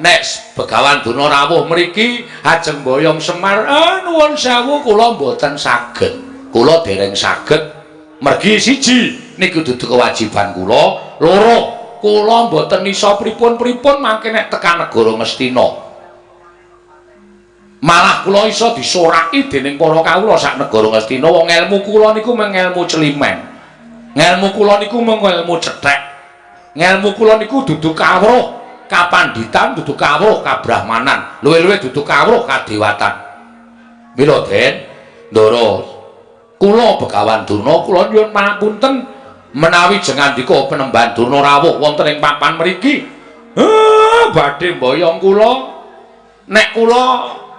nek Begawan Dunarawuh mriki ajeng boyong Semar, nuwun sewu kula mboten saged. Kula dereng saged. Mergi siji niku dudu kewajiban kula, loro kula mboten iso pripun-pripun mangke nek tekan negara Ngastina. Malah kula iso disoraki dening para kawula sak negara Ngastina. Wong ilmu kula niku mung ilmu celimen. Ngelmu kula niku mung ilmu cethek. Ngelmu kula niku dudu kawruh kapanditan, dudu kawruh kabrahmanan, luwih-luwih dudu kawruh kadewatan. Mila Den, Ndara kula Begawan Durna kula nyuwun pangapunten menawi jengandika Penemban Dunarawuh wonten ing papan mriki. Badhe mboyong kula nek kula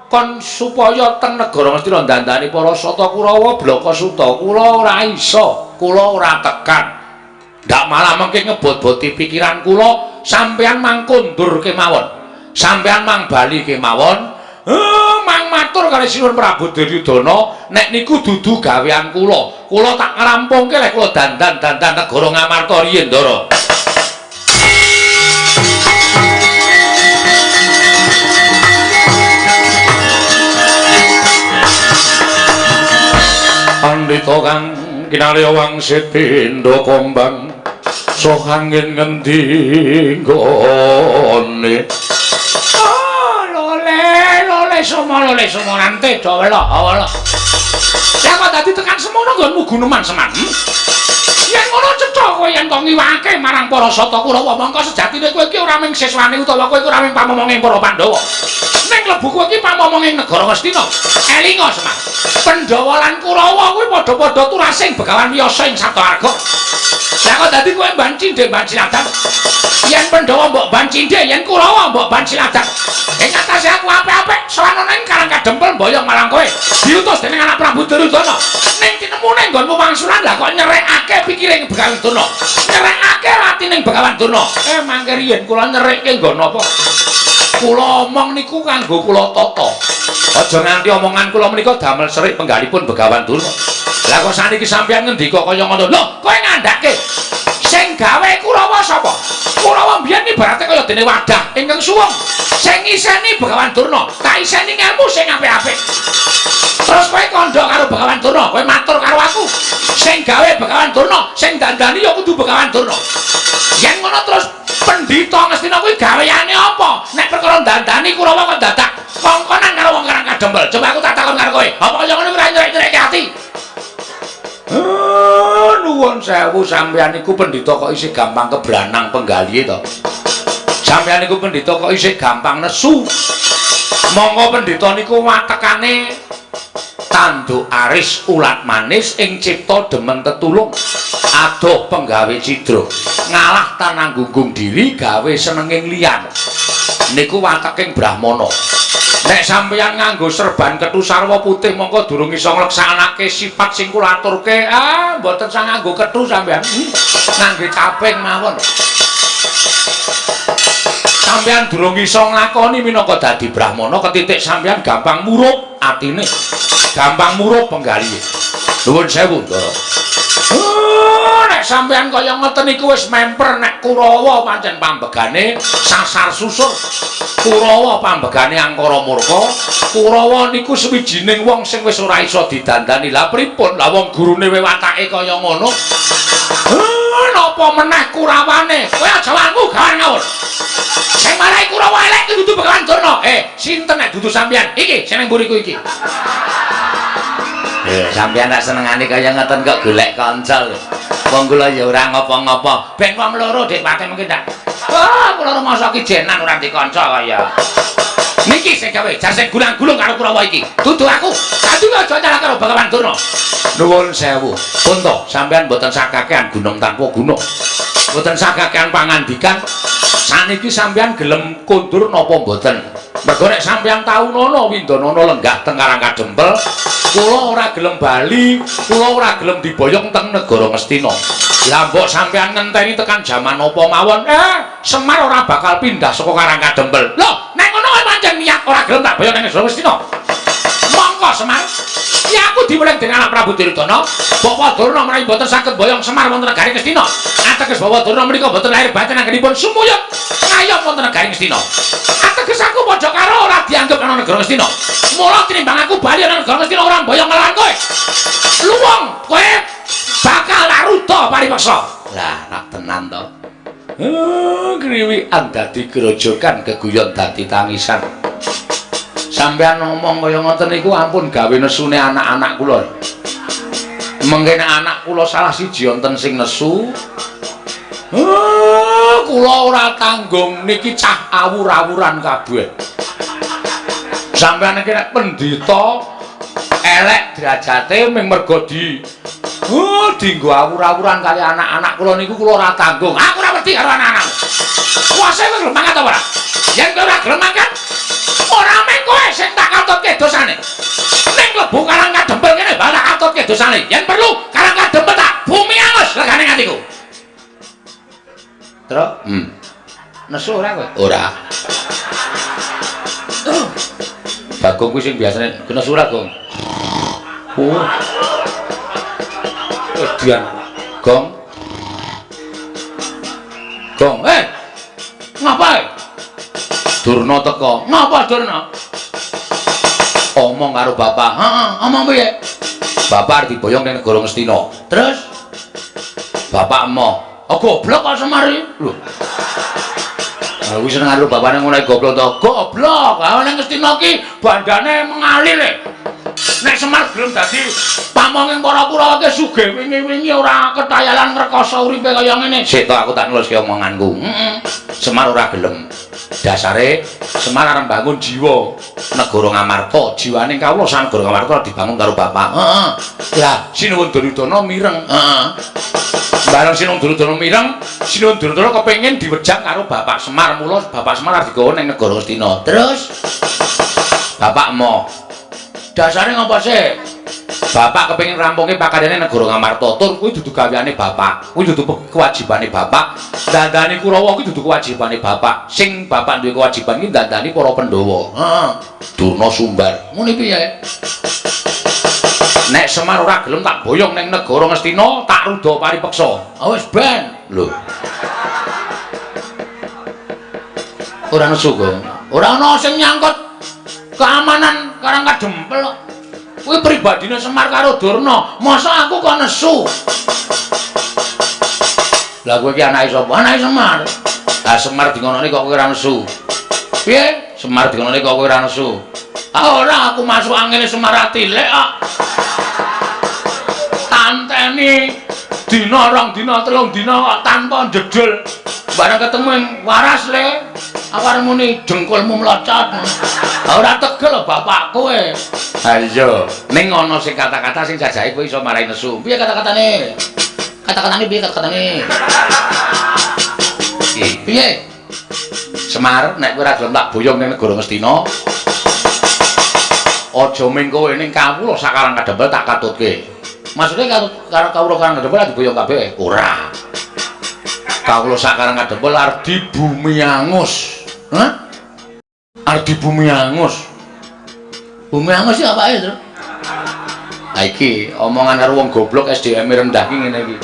kon supaya teng negara Ngastina dandani para Sata Kurawa Blaka Suta kula ora iso, kula ora tekan. Ndak malah mengke ngebot-boti pikiran kula, sampeyan mang kondur kemawon. Sampeyan mang bali kemawon. Mang matur kali Sinuwun Prabu Duryudana, nek niku dudu gawean kula. Kula tak ngrampungke lek kula dandan-dandan negara Ngamarta riyen, Ndara. Pandhita kang kinarya wangsit pindha kombang sohangin ngendi nggone. Lole somo nante dawela. Lah kok dadi tekan semono nggonmu Guneman Semar? Yen ngono cetha kowe yen kok ngiwake marang para Sata Kurawa, mongko sejatine kowe iki ora mung siswane utawa kowe ora mung pamomonging para Pandhawa. Ning klebu kowe iki pamomonging negara Ngastina. Elinga Semar. Pandhawa lan Kurawa kuwi padha-padha turasing Begawan Wiyasa ing Sabtawarga. Lah kok dadi kowe mban cindhe mban ciladan? Yen Pandhawa mbok ban cindhe, yen Kurawa mbok ban ciladan. Ing atase aku apik-apik sowan ning Karang Kadempel mboyong marang kowe. Begawan Durna. Nyerekake atining Begawan Durna. Mangke riyen kula nyerekke nggo napa? Kula omong niku kanggo kula tata. Aja nganti omongan kula menika damel serik penggalipun Begawan Durna. Lah kok saniki sampeyan ngendika kaya ngono. Lho, kowe ngandhake sing gawe Kurawa sapa? Kurawa mbiyen ibarate kaya dene wadah ingkang suwung. Sing iseni Begawan Durna, tak iseni ngelmu sing apik-apik. Terus kowe kandha karo Begawan Durna, kowe matur karo aku. Sing gawe Begawan Durna, sing dandani ya kudu Begawan Durna. Yen ngono terus Pendhita Ngastina kuwi gaweane apa? Nek perkara dandani Kurawa kok dadak kongkonan karo wong Karang Kadempel. Coba aku tak takon karo kowe. Apa kaya ngono ora nyerek-nyerekke ati? Nuwun sewu sampeyan iku pendhita kok isih gampang kebranang penggalihe to. Sampeyan iku pendhita kok isih gampang nesu. Monggo pendhita niku watekane tanduk aris ulat manis ing cipta demen tetulung. Adoh penggawe cidra. Ngalah tananggunggung diri gawe senenging liyan. Niku wateking Brahmana. Nek sampeyan nganggo serban kethu sarwa putih mongko durung iso ngleksanake sifat sing kula aturke. Mboten sang nganggo kethu sampeyan. Ngangge caping mawon. Sampeyan durung iso nglakoni minangka dadi Brahmana ketitik sampeyan gampang murup atine. Gampang murup penggalihe. Nuwun sewu, Ndara. Nek sampeyan kaya ngoten niku wis memper nek Kurawa pancen pambegane sasar susur. Kurawa pambegane angkara murka. Kurawa niku sewijining wong sing wis ora iso didandani. Lah pripun? Lah wong gurune watake kaya ngono. Napa meneh Kurawane? Kowe aja wangu gawe ngawur. Sing marai Kurawa elek kudu Begawan Durna. Sinten nek dudu sampeyan? Iki sing nang mburiku iki. Sampeyan tak senengane kaya ngoten kok golek kanca lho. Wong kula ya ora ngapa-ngapa. Ben wong loro dik pate mungkin tak. Kula rumangsa ki jenan ora di kanca kaya. Niki sing gawe jar sing gulang-gulung karo Kurawa iki. Dudu aku. Sadune aja nyala karo Begawan Durna. Nuwun sewu. Punta, sampeyan mboten sakakean gunung tanpa gunung. Mboten sakakean pangandikan. Saniki sampeyan gelem kondur napa mboten? Mergo nek sampeyan tau nono Windanana lenggah teng Karang Kadempel, kula ora gelem bali, kula ora gelem diboyong teng negara Ngastina. Lah mbok sampeyan ngenteni tekan jaman apa mawon, Semar ora bakal pindah saka Karang Kadempel. Lho, nek ngono kowe pancen niat ora gelem tak boyong nang negara Ngastina. Monggo Semar. Ya aku diweling dening anak Prabu Duryudana, Bapak Durna menawi boten saged boyong Semar wonten negari Ngastina. Ateges Bapak Durna menika boten lahir batin anggenipun sumuyut ngayom wonten negari Ngastina. Ateges aku padha karo ora dianggep ana negara Ngastina. Mula tinimbang aku bali ana negara Ngastina ora boyong ngelawan kowe. Luwung kowe bakal laruda paripaksa. Lah nak tenan to. Kriwikan dadi grojokan keguyon dadi tangisan. Sampeyan ngomong kaya ngoten niku ampun gawe nesune anak-anak kula. Mengke anak kula salah siji wonten sing nesu. Kula ora tanggung niki cah awur-awuran kabeh. Sampeyan iki nek pendhita elek derajate mung mergo dienggo awur-awuran kali anak-anak kula niku kula ora tanggung. Aku ora wedi karo anak-anak. Kuwase kowe gelem mangan ta ora? Yen kowe ora gelem mangan, ora mung kowe sing tak katutke dosane. Ning mlebu Karang Kadempel kene bakal tak katutke dosane. Yen perlu Karang Kadempel tak bumi angus regane ngatiku. Terus, nesu ora kowe? Ora. Bagong kuwi sing biasane kena surat, Gong. Dian. Gong. Gong, ngapain? Durna teko. Ngapa Durna? Omong karo bapak. Omong piye? Bapak diboyong ning negara Ngastina. Terus bapak emoh. Goblok kok Semar iki. Lho. Aku seneng karo bapane ngono goblok to. Goblok. Ning Ngastina ki bandane mengalir. Nek Semar gelem dadi pamonging para Kurawa ki sugih wingi-wingi ora ketayalan ngrekoso uripe kaya ngene. Sik to aku tak nuliske omonganku. Semar ora gelem. Dasare Semar arep bangun jiwa negara Ngamarta. Jiwane kawula sang negara Ngamarta dibangun karo bapak. Lah Sinuwun Duryudana mireng. Bareng Sinuwun Duryudana mireng, Sinuwun Duryudana kepengin diwejang karo bapak Semar. Mula bapak Semar arep digawa ning negara Ngastina. Terus bapak mo. Dasare ngapa sih? Bapak kepengin rampunge pakadane negara Ngamarta. Tur kuwi dudu gaweane bapak. Kuwi dudu kewajibane bapak. Dandani Kurawa kuwi dudu kewajibane bapak. Sing bapak duwe kewajiban iki dandani para Pandhawa. Heeh. Durna Sumbar. Muni piye? Nek Semar ora gelem tak boyong ning negara Ngastina, tak ruda paripeksa. Ah wis ben. Lho. Ora nesu kok. Ora ana sing nyangkut keamanan Karang Kadempel. Kuwi pribadine Semar karo Durna. Masa aku kok nesu? Lah kowe iki anake sapa? Anake Semar. Lah Semar dingonone kok kowe ora nesu. Piye? Semar dingonone kok kowe ora nesu. Ah ora aku masuk angine Semar atilek kok. Tanteni dina rong dina telung dina kok tanpa jedul. Bareng ketemu yang waras le. Awak muni jengkulmu mlocot. Ora tegel bapak kowe. Ha iya, ning ana sing kata-kata sing jajahe kowe iso marai nesu. Piye kata-katane? Kata-katane piye kata-katane? Piye? Semar nek kowe ora gelem tak boyong ning negara Ngastina. Aja ming kowe ning kawula Sakarang Kadempel tak katutke. Maksude karo kawula Karang Kadempel diboyong kabeh? Ora. Kawula Sakarang Kadempel arep di Bumi Angus. Hah? Arep di Bumi Angus. Bumi Angus iki apake, Tru? Ha iki omongan karo wong goblok SDM rendah iki ngene iki.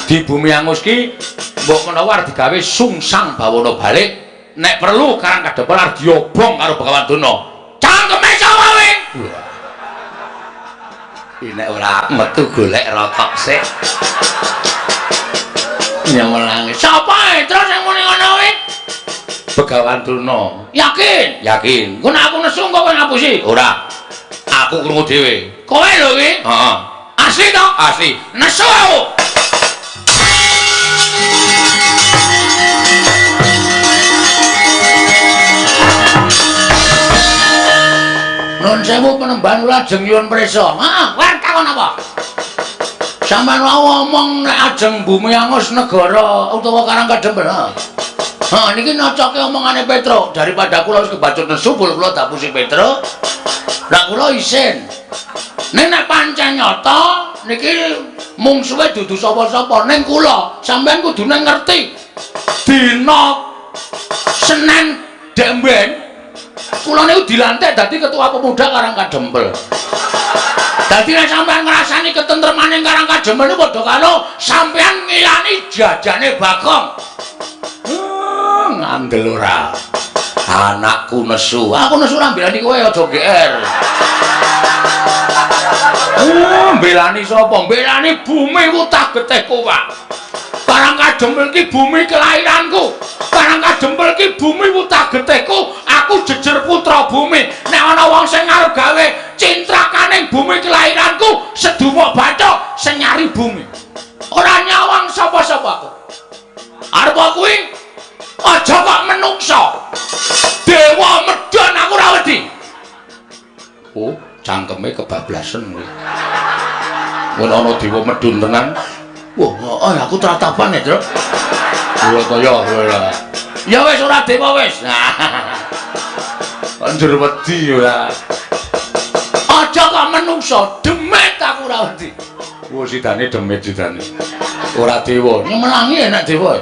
Di Bumi Angus ki mbok menawa arep digawe sungsang bawana balik, nek perlu Karang Kadempel arep diobong karo Begawan Durna. Cangkeme sapa kowe? Iki nek ora metu golek rokok sik. Nyamelange. Sapa terus sing muni ngono kuwi? Begawan Durna. Yakin? Yakin. Kok nek aku nesu kok kowe ngapusi? Ora. Aku krungu dhewe. Kowe lho kuwi? Heeh. Asli to? Asli. Nesu aku. Nun sewu penemban lajeng nyuwun prisa. Heeh, kowe takon apa? Sampeyan ngomong nek ajeng Bumi Angus negara utawa Karang Kadempel. Ha niki nocoke omongane Petro daripada kula wis kebacut nesu kula dapusi Petro. Lah kula isin. Nek pancen nyata niki mungsuhe dudu sapa-sapa ning kula sampeyan kudune ngerti. Dina Senin Demben kula niku dilantik dadi ketua pemuda Karang Kadempel. Dadi nek sampeyan ngrasani ketentremane Karang Kadempel niku padha karo sampeyan ngilani jajane Bagong. Ngandel ora. Anakku nesu. Aku nesu ora mbelani kowe aja GR. Mbelani sapa? Mbelani bumi utah getih kowak. Karang Kadempel ki bumi kelahiranku. Karang Kadempel ki bumi utah getihku. Aku jejer putra bumi. Nek ana wong sing arep gawe cintrakaning bumi kelahiranku, sedumuk bathuk sing nyari bumi. Ora nyawang sapa-sapa. Arep kuwi aja kok menungso. Dewa medhon aku ora wedi. Oh, cangkeme kebablasen kuwi. Mun ana dewa medhun tenan. Wah, aku tratapan ya, Tru. Ora kaya ora. Ya wis ora dewa wis. Anjur wedi ora. Aja kok menungso, demit aku ora wedi. Wo sidane demit sidane. Ora dewa, nyemelangi enak dewa.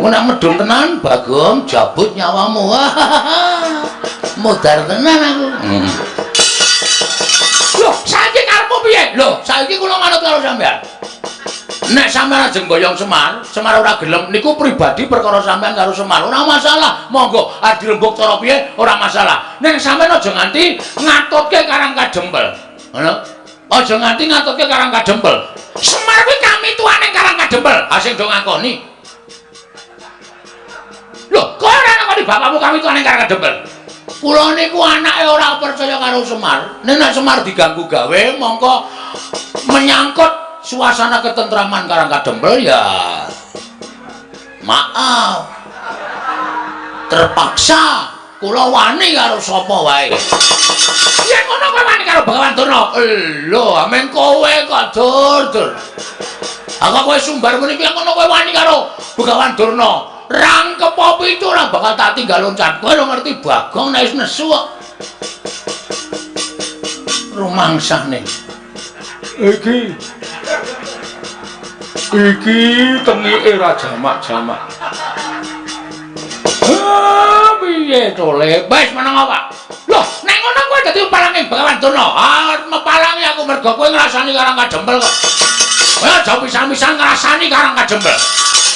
Nek medhun tenan, Bagong jabut nyawamu. Modar tenan aku. Loh, saiki karepmu piye? Loh, saiki kula manut karo sampean. Nek sampean ajeng boyong Semar, Semar ora gelem niku pribadi perkara sampean karo Semar. Ora masalah. Monggo dirembuk cara piye ora masalah. Nek sampean aja nganti ngatutke Karang Kadempel. Ngono. Aja nganti ngatutke Karang Kadempel. Semar kuwi kami tuane Karang Kadempel. Ha sing do ngakoni. Loh, kowe ora ngakoni bapakmu kami tuane Karang Kadempel. Kula niku anake ora percaya karo Semar. Nek Semar diganggu gawe mongko menyangkut suasana ketentraman Karang Kadempel ya maaf terpaksa kula wani karo sapa wae. Yen ngono kowe wani karo Begawan Durna. Lho, amen kowe kok dur. Aku kowe Sumbar muni piye ngono kowe wani karo Begawan Durna. Rangkep apa itu ora bakal tak tinggal loncat. Kowe lho ngerti Bagong nek wis nesu kok. Rumangsane. Iki tengike ra jamak-jamak. Piye to Le? Wis meneng apa? Loh, nek ngono kowe dadi palange Begawan Durna. Mepalangi aku mergo kowe ngrasani karang kajembel kok. Kowe aja pisan-pisan ngrasani karang kajembel.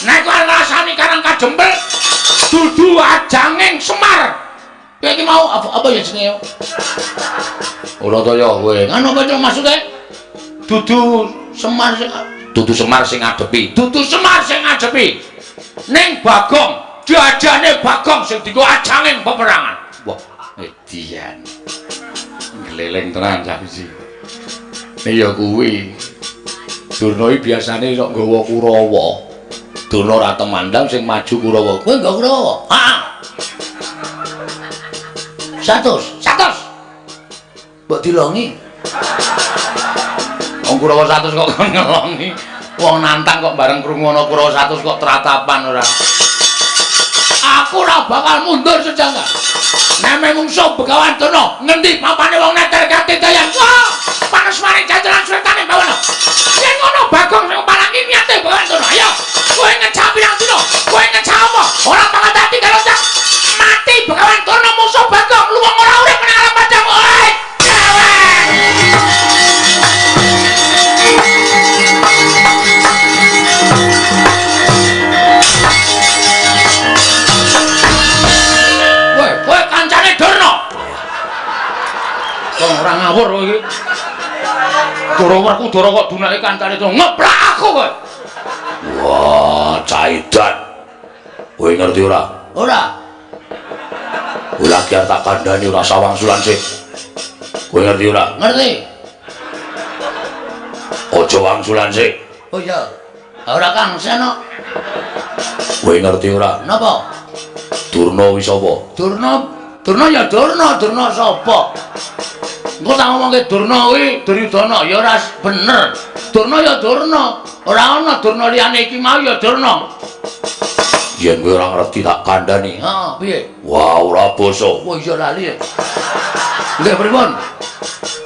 Nek kowe ngrasani karang kajembel dudu ajanging Semar. Kowe iki mau apa ya jenenge? Ora to ya kowe. Ngono apa maksude? Dudu Semar sing ngadepi. Dudu Semar sing ngadepi. Ning Bagong diajane Bagong sing dienggo ajanging peperangan. Wah, edian. Gleleng tenan cah iki. Ya kuwi. Durna iki biasane sok nggawa Kurawa. Durna ra temandang sing maju Kurawa. Kowe nggo Kurawa? Heeh. 100. Mbok dilongi. Wong Kurawa 100 kok ngelongi. Wong nantang kok bareng krungu ana Kurawa 100 kok tratapan ora. Aku ora bakal mundur sejangka. Nek mungsuh Begawan Durna ngendi papane wong neter kanthi dayan. Wah, panas maring jajaran suretane bawana. Yen ngono Bagong sing palangi niate Begawan Durna. Ayo, kowe ngecap pirang dina? Kowe ngecap apa? Ora bakal dadi karo cak. Mati Begawan Durna musuh Bagong luwung ora urip nang alam padang. Oi, cewek. Kowe kancane Durna. Kok ora ngawur kowe iki. Kurawa kok dunake kancane to ngeplak aku kowe. Wah, caidan. Kowe ngerti ora? Ora. Ora ki tak kandhani ora sawangsulan sik. Kowe ngerti ora? Ngerti. Aja wangsulan sik. Oh iya. Ora Kang Seno. Kowe ngerti ora? Napa? Durna wis apa? Durna ya Durna sapa? Engko tak ngomongke Durna kuwi Duryudana ya ora bener. Durna ya Durna. Ora ana Durna liyane iki mau ya Durna. Yen kowe ora ngerti tak kandhani. Heeh, piye? Wah, ora basa. Oh iya lali. Nggih pripun?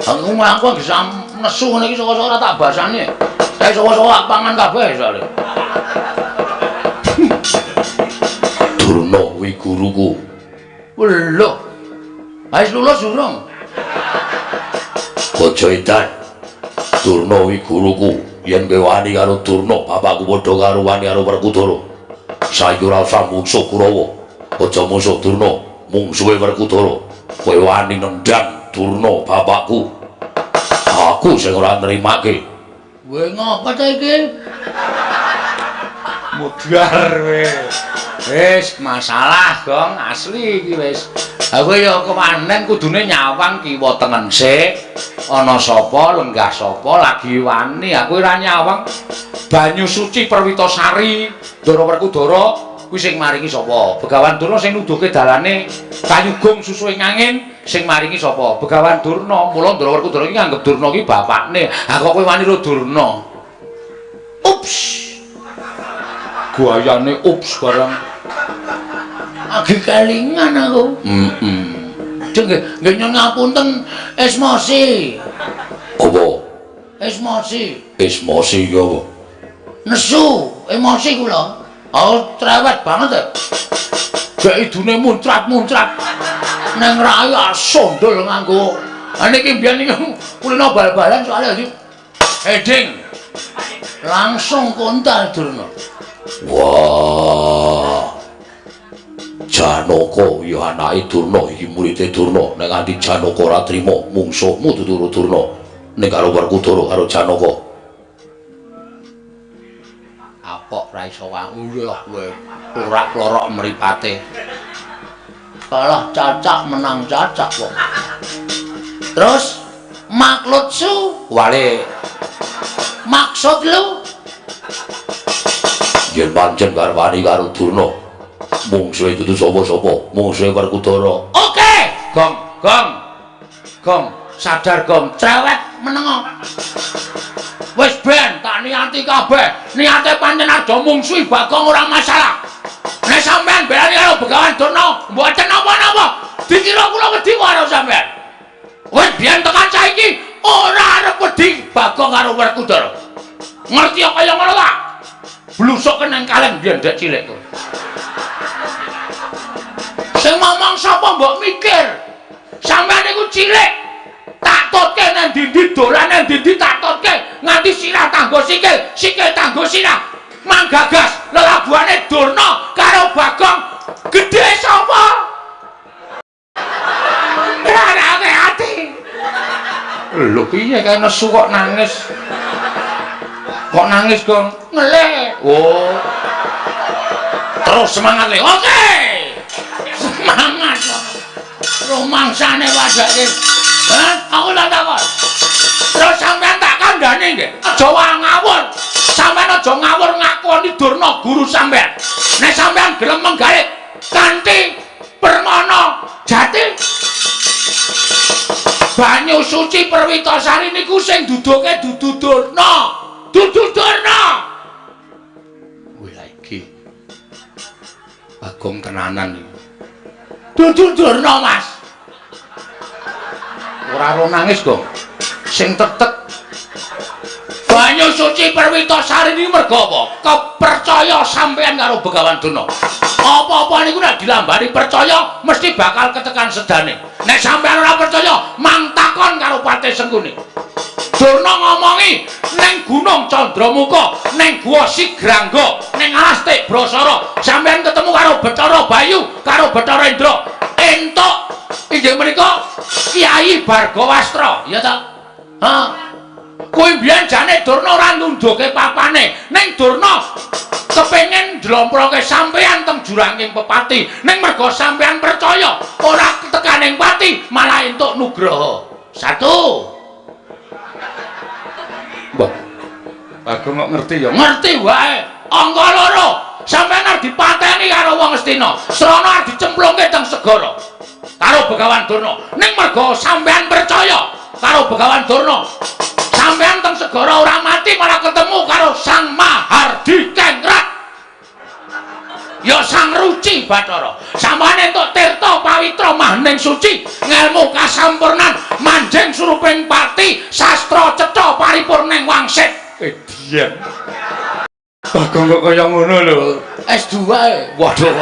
Aku bisa nesu ngene iki saka-saka ora tak basane. Saya saka-saka pangan kabeh soalé. Durna kuwi guruku. Lho. Wis lulus durung? Aja edan. Durna kuwi guruku. Yen kowe wani karo Durna, bapakku padha karo wani karo Werkudara. Saiki ora usah mungsuh Kurawa. Aja mungsuh Durna, mungsuhe Werkudara. Kowe wani nendang Durna bapakku. Aku sing ora nrimake. Kowe ngapa ta iki? Mudhar kowe. Wis masalah Gong, asli iki wis. Aku ya kemanen kudune nyawang kiwa tengen sik. Ana sapa, lenggah sapa lagi wani. Aku ora nyawang banyu suci Perwitasari, Ndara Werkudara kuwi sing maringi sapa? Begawan Durna sing nuduhke dalane Kayugung susuhe angin sing maringi sapa? Begawan Durna. Mula Ndara Werkudara iki nganggep Durna iki bapakne. Ha kok kowe wani karo Durna? Ups. Guayane ups barang. Agi kelingan aku. Jeng nggih nyuwun ngapunten Esmosi. Apa? Esmosi. Esmosi iki apa? Nesu, emosi kula. Oh, cerewet banget ya. Gak idune muncrat-muncrat. Neng rayu sondol nganggo. Niki mbiyen iki kulino bal-balan soalnya iki heading. Langsung kontal Durna. Wah. Janaka ya anake Durna iki muridé Durna. Nek nganti Janaka ora trima mungsuhmu dudu Durna. Nek karo Werkudara karo Janaka. Apok ra iso wanguh kowe. Ora klorok mripate. Kalah cacak menang cacak kok. Terus maksudsu Wale maksud lu yen pancen garwani karo Durna mungsuhe dudu sapa-sapa mungsuhe Werkudara. oke gong sadar gong cerewet menengo wis ben tak niati kabeh niate pancen aja mungsuhi Bagong ora masalah nek sampean belani karo Begawan Durna mboten napa-napa dikira kula wedi karo sampean wis biyen tekan saiki ora arep wedi Bagong karo Werkudara. Ngerti kaya ngono ta? Blusuk keneng kaleng biyen dek cilik kok. Sing ngomong sapa mbok mikir? Sampeyan niku cilik. Tak totke nang ndi-ndi dolan nang ndi-ndi tak totke nganti sirah tanggo sikil, sikil tanggo sirah. Manggagas lelabuhane Durna karo Bagong gedhe sapa? Rarane ati. Lho piye kae nesu kok nangis? Kok nangis, Gong? Ngelek. Oh. Terus semangat le. Oke. Semangat. Rumangsane wadake. Hah? Aku tak takon. Terus sampean tak kandhani nggih. Aja ngawur. Sampean aja ngawur ngakoni Durna guru sampean. Nek sampean gelem menggawe kanthi permana jati banyu suci Perwitasari niku sing duduke dudu Durna. Dudu Durna. Wih lagi. Bagong tenanan iki. Dudu Durna, Mas. Ora ro nangis, Gong. Sing tetek. Banyu suci Perwitasari iki mergo apa? Kepercaya sampean karo Begawan Durna. Apa-apa niku nek dilambani percaya mesti bakal ketekan sedane. Nek sampean ora percaya, mang takon karo Patih Sengkuni. Durna ngomongi ning Gunung Candramuka, ning Guwa Sigrangga, ning Alas Tik Brasara, sampeyan ketemu karo Bathara Bayu, karo Bathara Indra. Entuk inggih menika Kyai Bargawastra, ya ta? Ha. Kuwi mbiyen jane Durna ora nunduke papane, ning Durna kepengin ndlomproke sampeyan teng juranging pepati, ning mergo sampeyan percaya, ora tekaning pati, malah entuk nugraha. Satu. Mbah. Bagong kok ngerti ya? Ngerti wae. Angka loro. Sampeyan arep dipateni karo wong Astina. Srana arep dicemplungke teng segara. Karo Begawan Durna. Ning mergo sampeyan percaya karo Begawan Durna. Sampeyan teng segara ora mati malah ketemu karo Sang Mahardi Kengrat. Ya Sang Ruci Bathara. Sampeyan entuk tirta pawitra mahning suci, ngelmu kasampurnan, manjing suruping pati, sastra cetha paripurning wangsit. Edian. Bagong kok kaya ngono lho. S2 e. Waduh.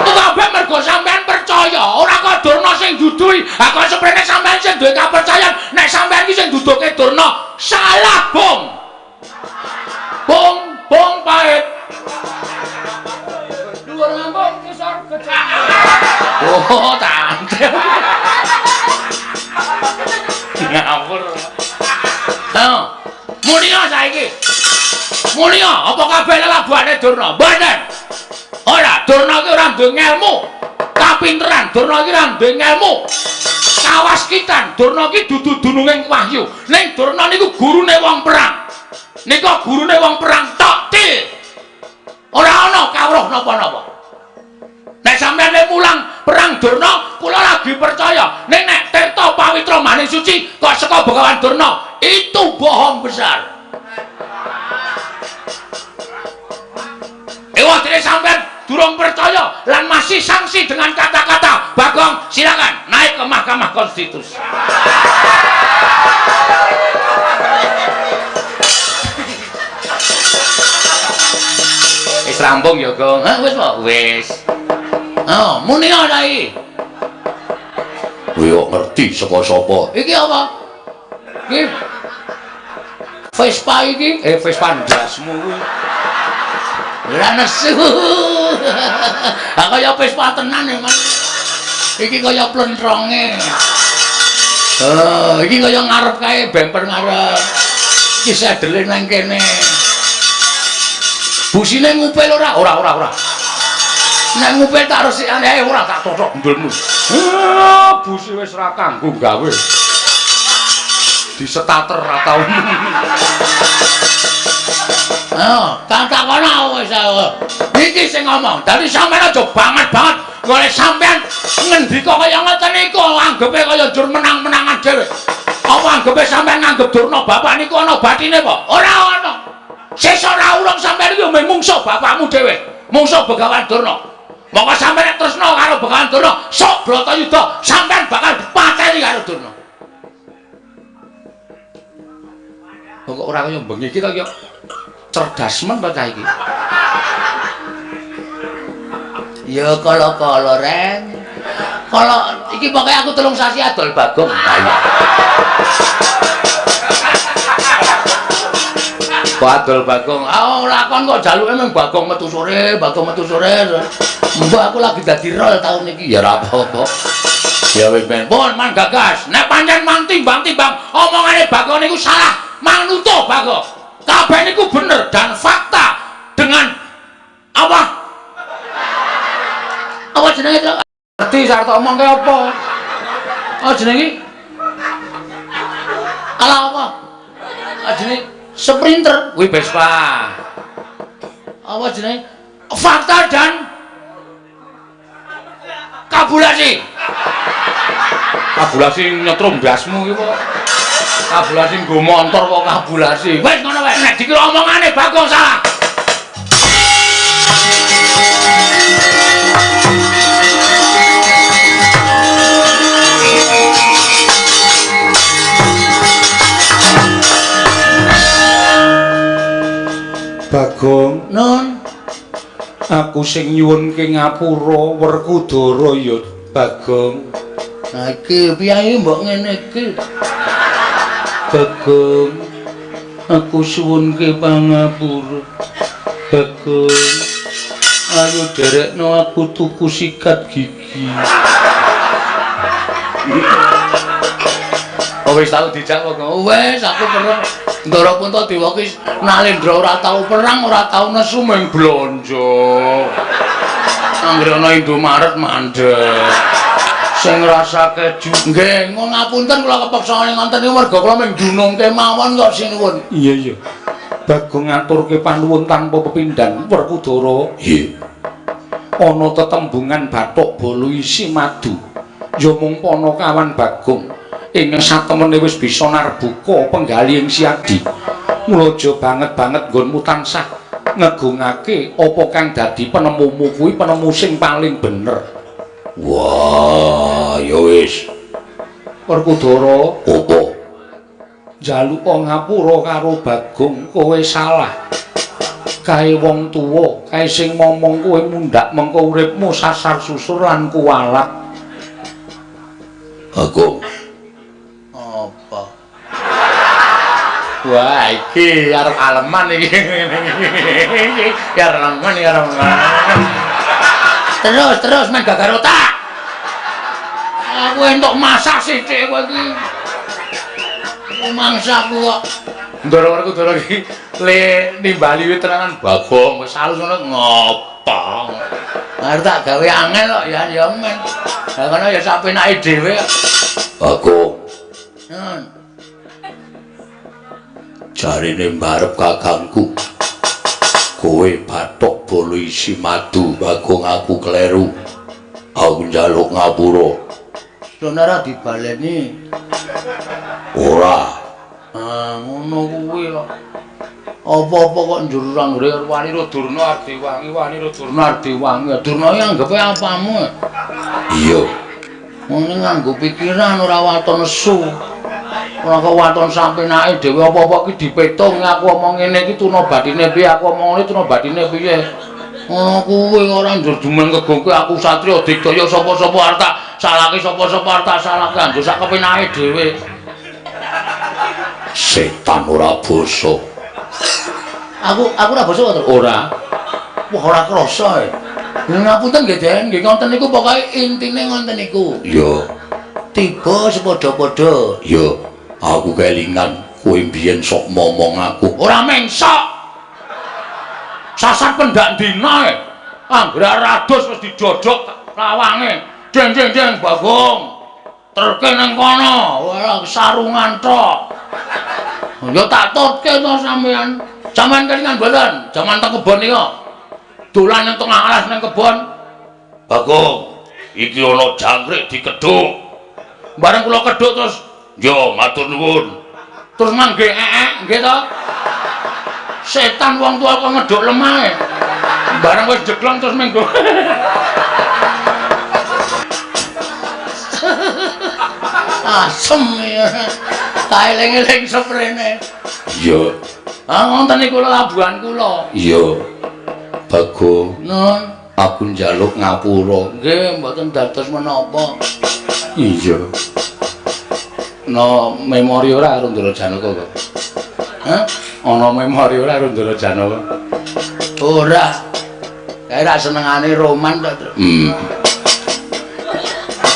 Kabeh mergo sampeyan percaya, ora kok Durna sing duduhi. Ha kok seprene sampeyan sing duwe kapercayan, nek sampeyan iki sing duduke Durna, salah, Bong. Bong pahit. Dhuwur ngambung kisor kecil. Oh, tante. Ngawur. Ha. Mulia saiki. Mulia, apa kabeh lelabuhane Durna? Mboten. Ora, Durna iki ora duwe ngelmu. Kapinteran, Durna iki ora duwe ngelmu. Kawaskitan, Durna iki dudu dununging wahyu. Ning Durna niku gurune wong perang. Nika gurune wong perang tok, Til. Ora ana kawruh napa-napa. Nek sampeyan mulang perang Durna, kula lagi percaya. Nek tirta pawitra maning suci kok saka Begawan Durna, itu bohong besar. Dene sampeyan durung percaya lan masih sanksi dengan kata-kata, Bagong silakan naik ke Mahkamah Konstitusi. Wis rampung ya, Gong. Hah, wis kok? Wis. Oh, muni ana iki. Kowe kok ngerti saka sapa? Iki apa? Iki Vespa iki? Vespa ndasmu kuwi. Ora nesu. Ha kaya Vespa tenan ya, Mas. Iki kaya plentronge. Oh, iki kaya ngarep kae bemper ngarep. Iki sedele nang kene. Busine ngupil ora? Ora. Nek ngupil tak resikane ora tak cocok ndulmu. Busi wis ora kanggo gawe. Disetater ra tau. Tak kono wis. Iki sing ngomong. Dadi sampeyan aja banget golek sampeyan ngendika kaya ngoten niku anggepe kaya njur menang-menangan dhewe. Apa anggepe sampeyan nganggep Durna bapak niku ana batine apa? Ora ana. Sesuk ora urung sampeyan iki mung mungsuh bapakmu dhewe. Mungsuh Begawan Durna. Monggo sampeyan tresna karo Begawan Durna, sok Bratayuda sampeyan bakal dipateni karo Durna. kok ora kaya bengi iki kaya cerdas men to cah iki. Ya kala-kala Ren. Kala iki pokoke aku 3 sasi adol Bagong. Adol Bagong. Ah lakon kok jaluke mung Bagong metu sore, Bagong metu sore. Mbok aku lagi dadi rol taun iki ya ora apa-apa. Ya wis ben. Pun man gagas. Nek pancen mang timbang-timbang omongane Bagong niku salah, mang nutuh Bagong. Kabeh niku bener dan fakta dengan apa? Apa jenenge to? Ngerti sarta omongke apa? Oh jenenge ala apa? Jenenge sprinter. Kuwi Vespa. Apa jenenge? Fakta dan kabulasi. Kabulasi nyetrum ndasmu iki kok. Kabulasi nggo montor kok kabulasi. Wis ngono wae. Nek dikira omongane Bagong salah. Bagong, Nun, aku sing nyuwunke ngapura Werkudara ya Bagong. nah iki piye mbok ngene iki? Bagong, aku suwunke pangapura. Bagong, ayo derekno aku tuku sikat gigi. Oh wis tau dijak kok. Wis aku perlu Ndara Puntadewa ki Nalendra ora tau perang, ora tau nesu mung blonjo. Anggere ana Indomaret mandeg. Sing ngrasake nggih, ngapunten kula kepeksa ngonten iki merga kula mung dunungke mawon kok sinuwun. Iya iya. Bagong ngaturke panuwun tanpa pepindhan Werkudara. Nggih. Ana tetembungan bathuk bolo isi madu. Ya mung pana kawan Bagong. Ing satemene wis bisa narbuka penggali ing siadi. Mula aja banget-banget nggonmu tansah ngegungake apa kang dadi penemumu kuwi penemu sing paling bener. Wah, ya wis. Werkudara, Apa? njaluka ngapura karo Bagong, kowe salah. Kae wong tuwa, kae sing momong kowe mundhak mengko uripmu sasar susur lan kuwalat. Bagong. Apa? Wah, iki arep aleman iki. Ya aleman ya aleman. Terus men gagar otak. Aku entuk masak sithik kowe iki. Mangsaku kok. Ndara Werkudara iki le nimbali witerangan Bagong wis alus ngono ngopo. Arep tak gawe angel kok ya men. Lah kono ya sak penake dhewe. Bagong, Jarine mbarep kakangku. Kowe bathuk bolo isi madu, Bagong aku kleru. Aku njaluk ngapura. Sonara dibaleni. Ora. Ah, ngono kuwi kok. Apa-apa kok njur anggere wani Durna Ardiwangi, wani Durna Ardiwangi. Durna iki anggepe apamu? Iya. Ngene nganggo pikiran ora waton nesu. Ora kok waton sampenake dhewe apa-apa ki dipetung aku omong ngene iki tuna bathine piye, aku omong ngene tuna bathine piye. Ngono kuwi ora njur dumen kegongke aku Satria Digdaya sapa-sapa arep tak salahke sapa-sapa arep tak salahke anggo sak kepenake dhewe. Setan ora basa. Aku ora basa to? Ora. Wah ora krasa. Ngapunten nggih Den, nggih ngoten niku pokoke intine ngoten niku. Iya. Tiba sepadha-padha. Iya. Aku kelingan kowe biyen sok momong aku. Ora mengsok. Sasar pendak dina e. Anggere rados wis didodhok lawange. Jeng Bagong. Terke nang kono. Wah sarungan tok. Ya tak tutke to sampean. Sampeyan kelingan boten? Jaman teng kebon nika. Dolan nang tengah alas nang kebon. Bagong, iki ana jangkrik dikedhuk. Bareng kula kedhuk terus, yo matur nuwun. Terus mangke nggih to? Setan wong tuwa kok ngedhuk lemah. Bareng wis jeglong terus menggo. Asem ya. Tak eling-eling seprene. Iya. Ah ngoten niku labuhan kula. Iya. Bagong. Nun, Aku njaluk ngapura. nggih mboten dados menapa. Iya. No memori ora karo Ndara Janaka kok. Hah? Ana memori ora karo Ndara Janaka. Ora. Kae ra senengane roman to, Tru.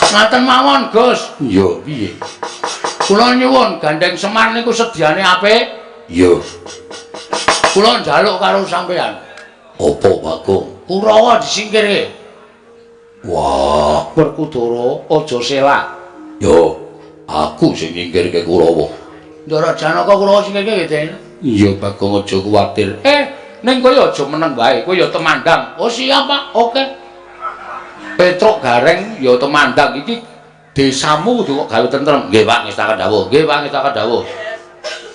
Ngaten mawon, Gus. Iya, piye? Kula nyuwun Gandeng Semar niku sediane apik. Iya. Kula njaluk karo sampean. Apa, Bagong? Kurawa disingkirke. Wah, Werkudara aja selak. yo aku sing nyingkirke Kurawa. Ndara Janaka Kurawa singkirke nggih, Den. Iya, Bagong aja kuwatir. Ning kowe aja meneng wae, kowe ya temandang. Oh siap, Pak. Oke. Petruk Gareng ya temandang iki desamu kudu kok gawe tentrem. Nggih, Pak, ngestaken dawuh. Nggih, Pak, ngestaken dawuh.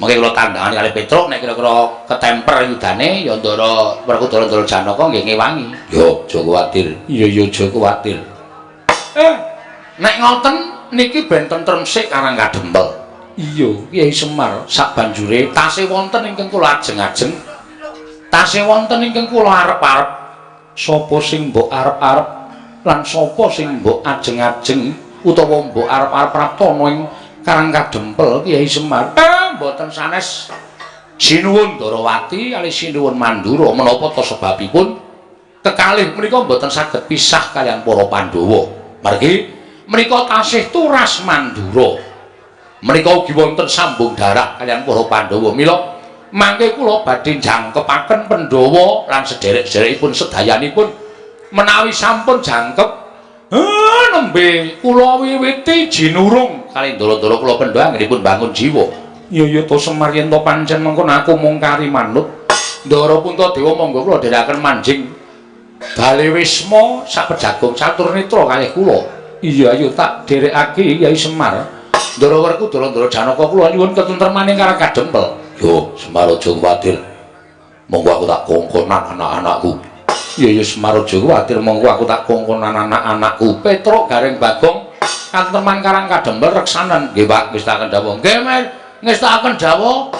Mengke kula tandangane kali Petruk nek kira-kira ketemper yudane ya Ndara Werkudara Ndara Janaka nggih ngewangi. Yo aja kuwatir. Iya, aja kuwatir. Nek ngoten niki ben tentrem sik Karang Kadempel. Iya, Kyai Semar sak banjure tasih wonten ingkang kula ajeng-ajeng. Tasih wonten ingkang kula arep-arep. sapa sing mbok arep-arep Lan sapa sing mbok ajeng-ajeng utawa mbok arep-arep praptana ing Karang Kadempel Kyai Semar? Mboten sanes sinuwun Darawati kali sinuwun Mandura menapa ta sebabipun kekalih menika mboten saged pisah kalian para Pandhawa. Margi menika tasih turas Mandura. Menika ugi wonten sambung darah kalian para Pandhawa. Mila mangke kula badhe jangkepaken Pandhawa lan sederek-sederekipun sedayanipun menawi sampun jangkep nembe kula wiwiti jinurung kali ndara-ndara kula Pandhawa anggenipun bangun jiwa. Ya to Semar yen to pancen mengkon aku mung kari manut. Ndara Puntadewa monggo kula dherekaken manjing Bale Wisma sak Pejagong Caturnetra kalih kula. Iya ayo tak dherekake Kyai Semar. Ndara Werkudara Ndara Janaka kula nyuwun ketentremaning Karang Kadempel. yo Semar aja kuwatir. Monggo aku tak kongkonan anak-anakku. Ya Semar aja kuwatir monggo aku tak kongkonan anak-anakku. Petruk Gareng Bagong Kateman Karang Kadempel reksanan. Nggih Pak, ngestaken dawuh. Nggih, Mas. Ngestaken dawuh.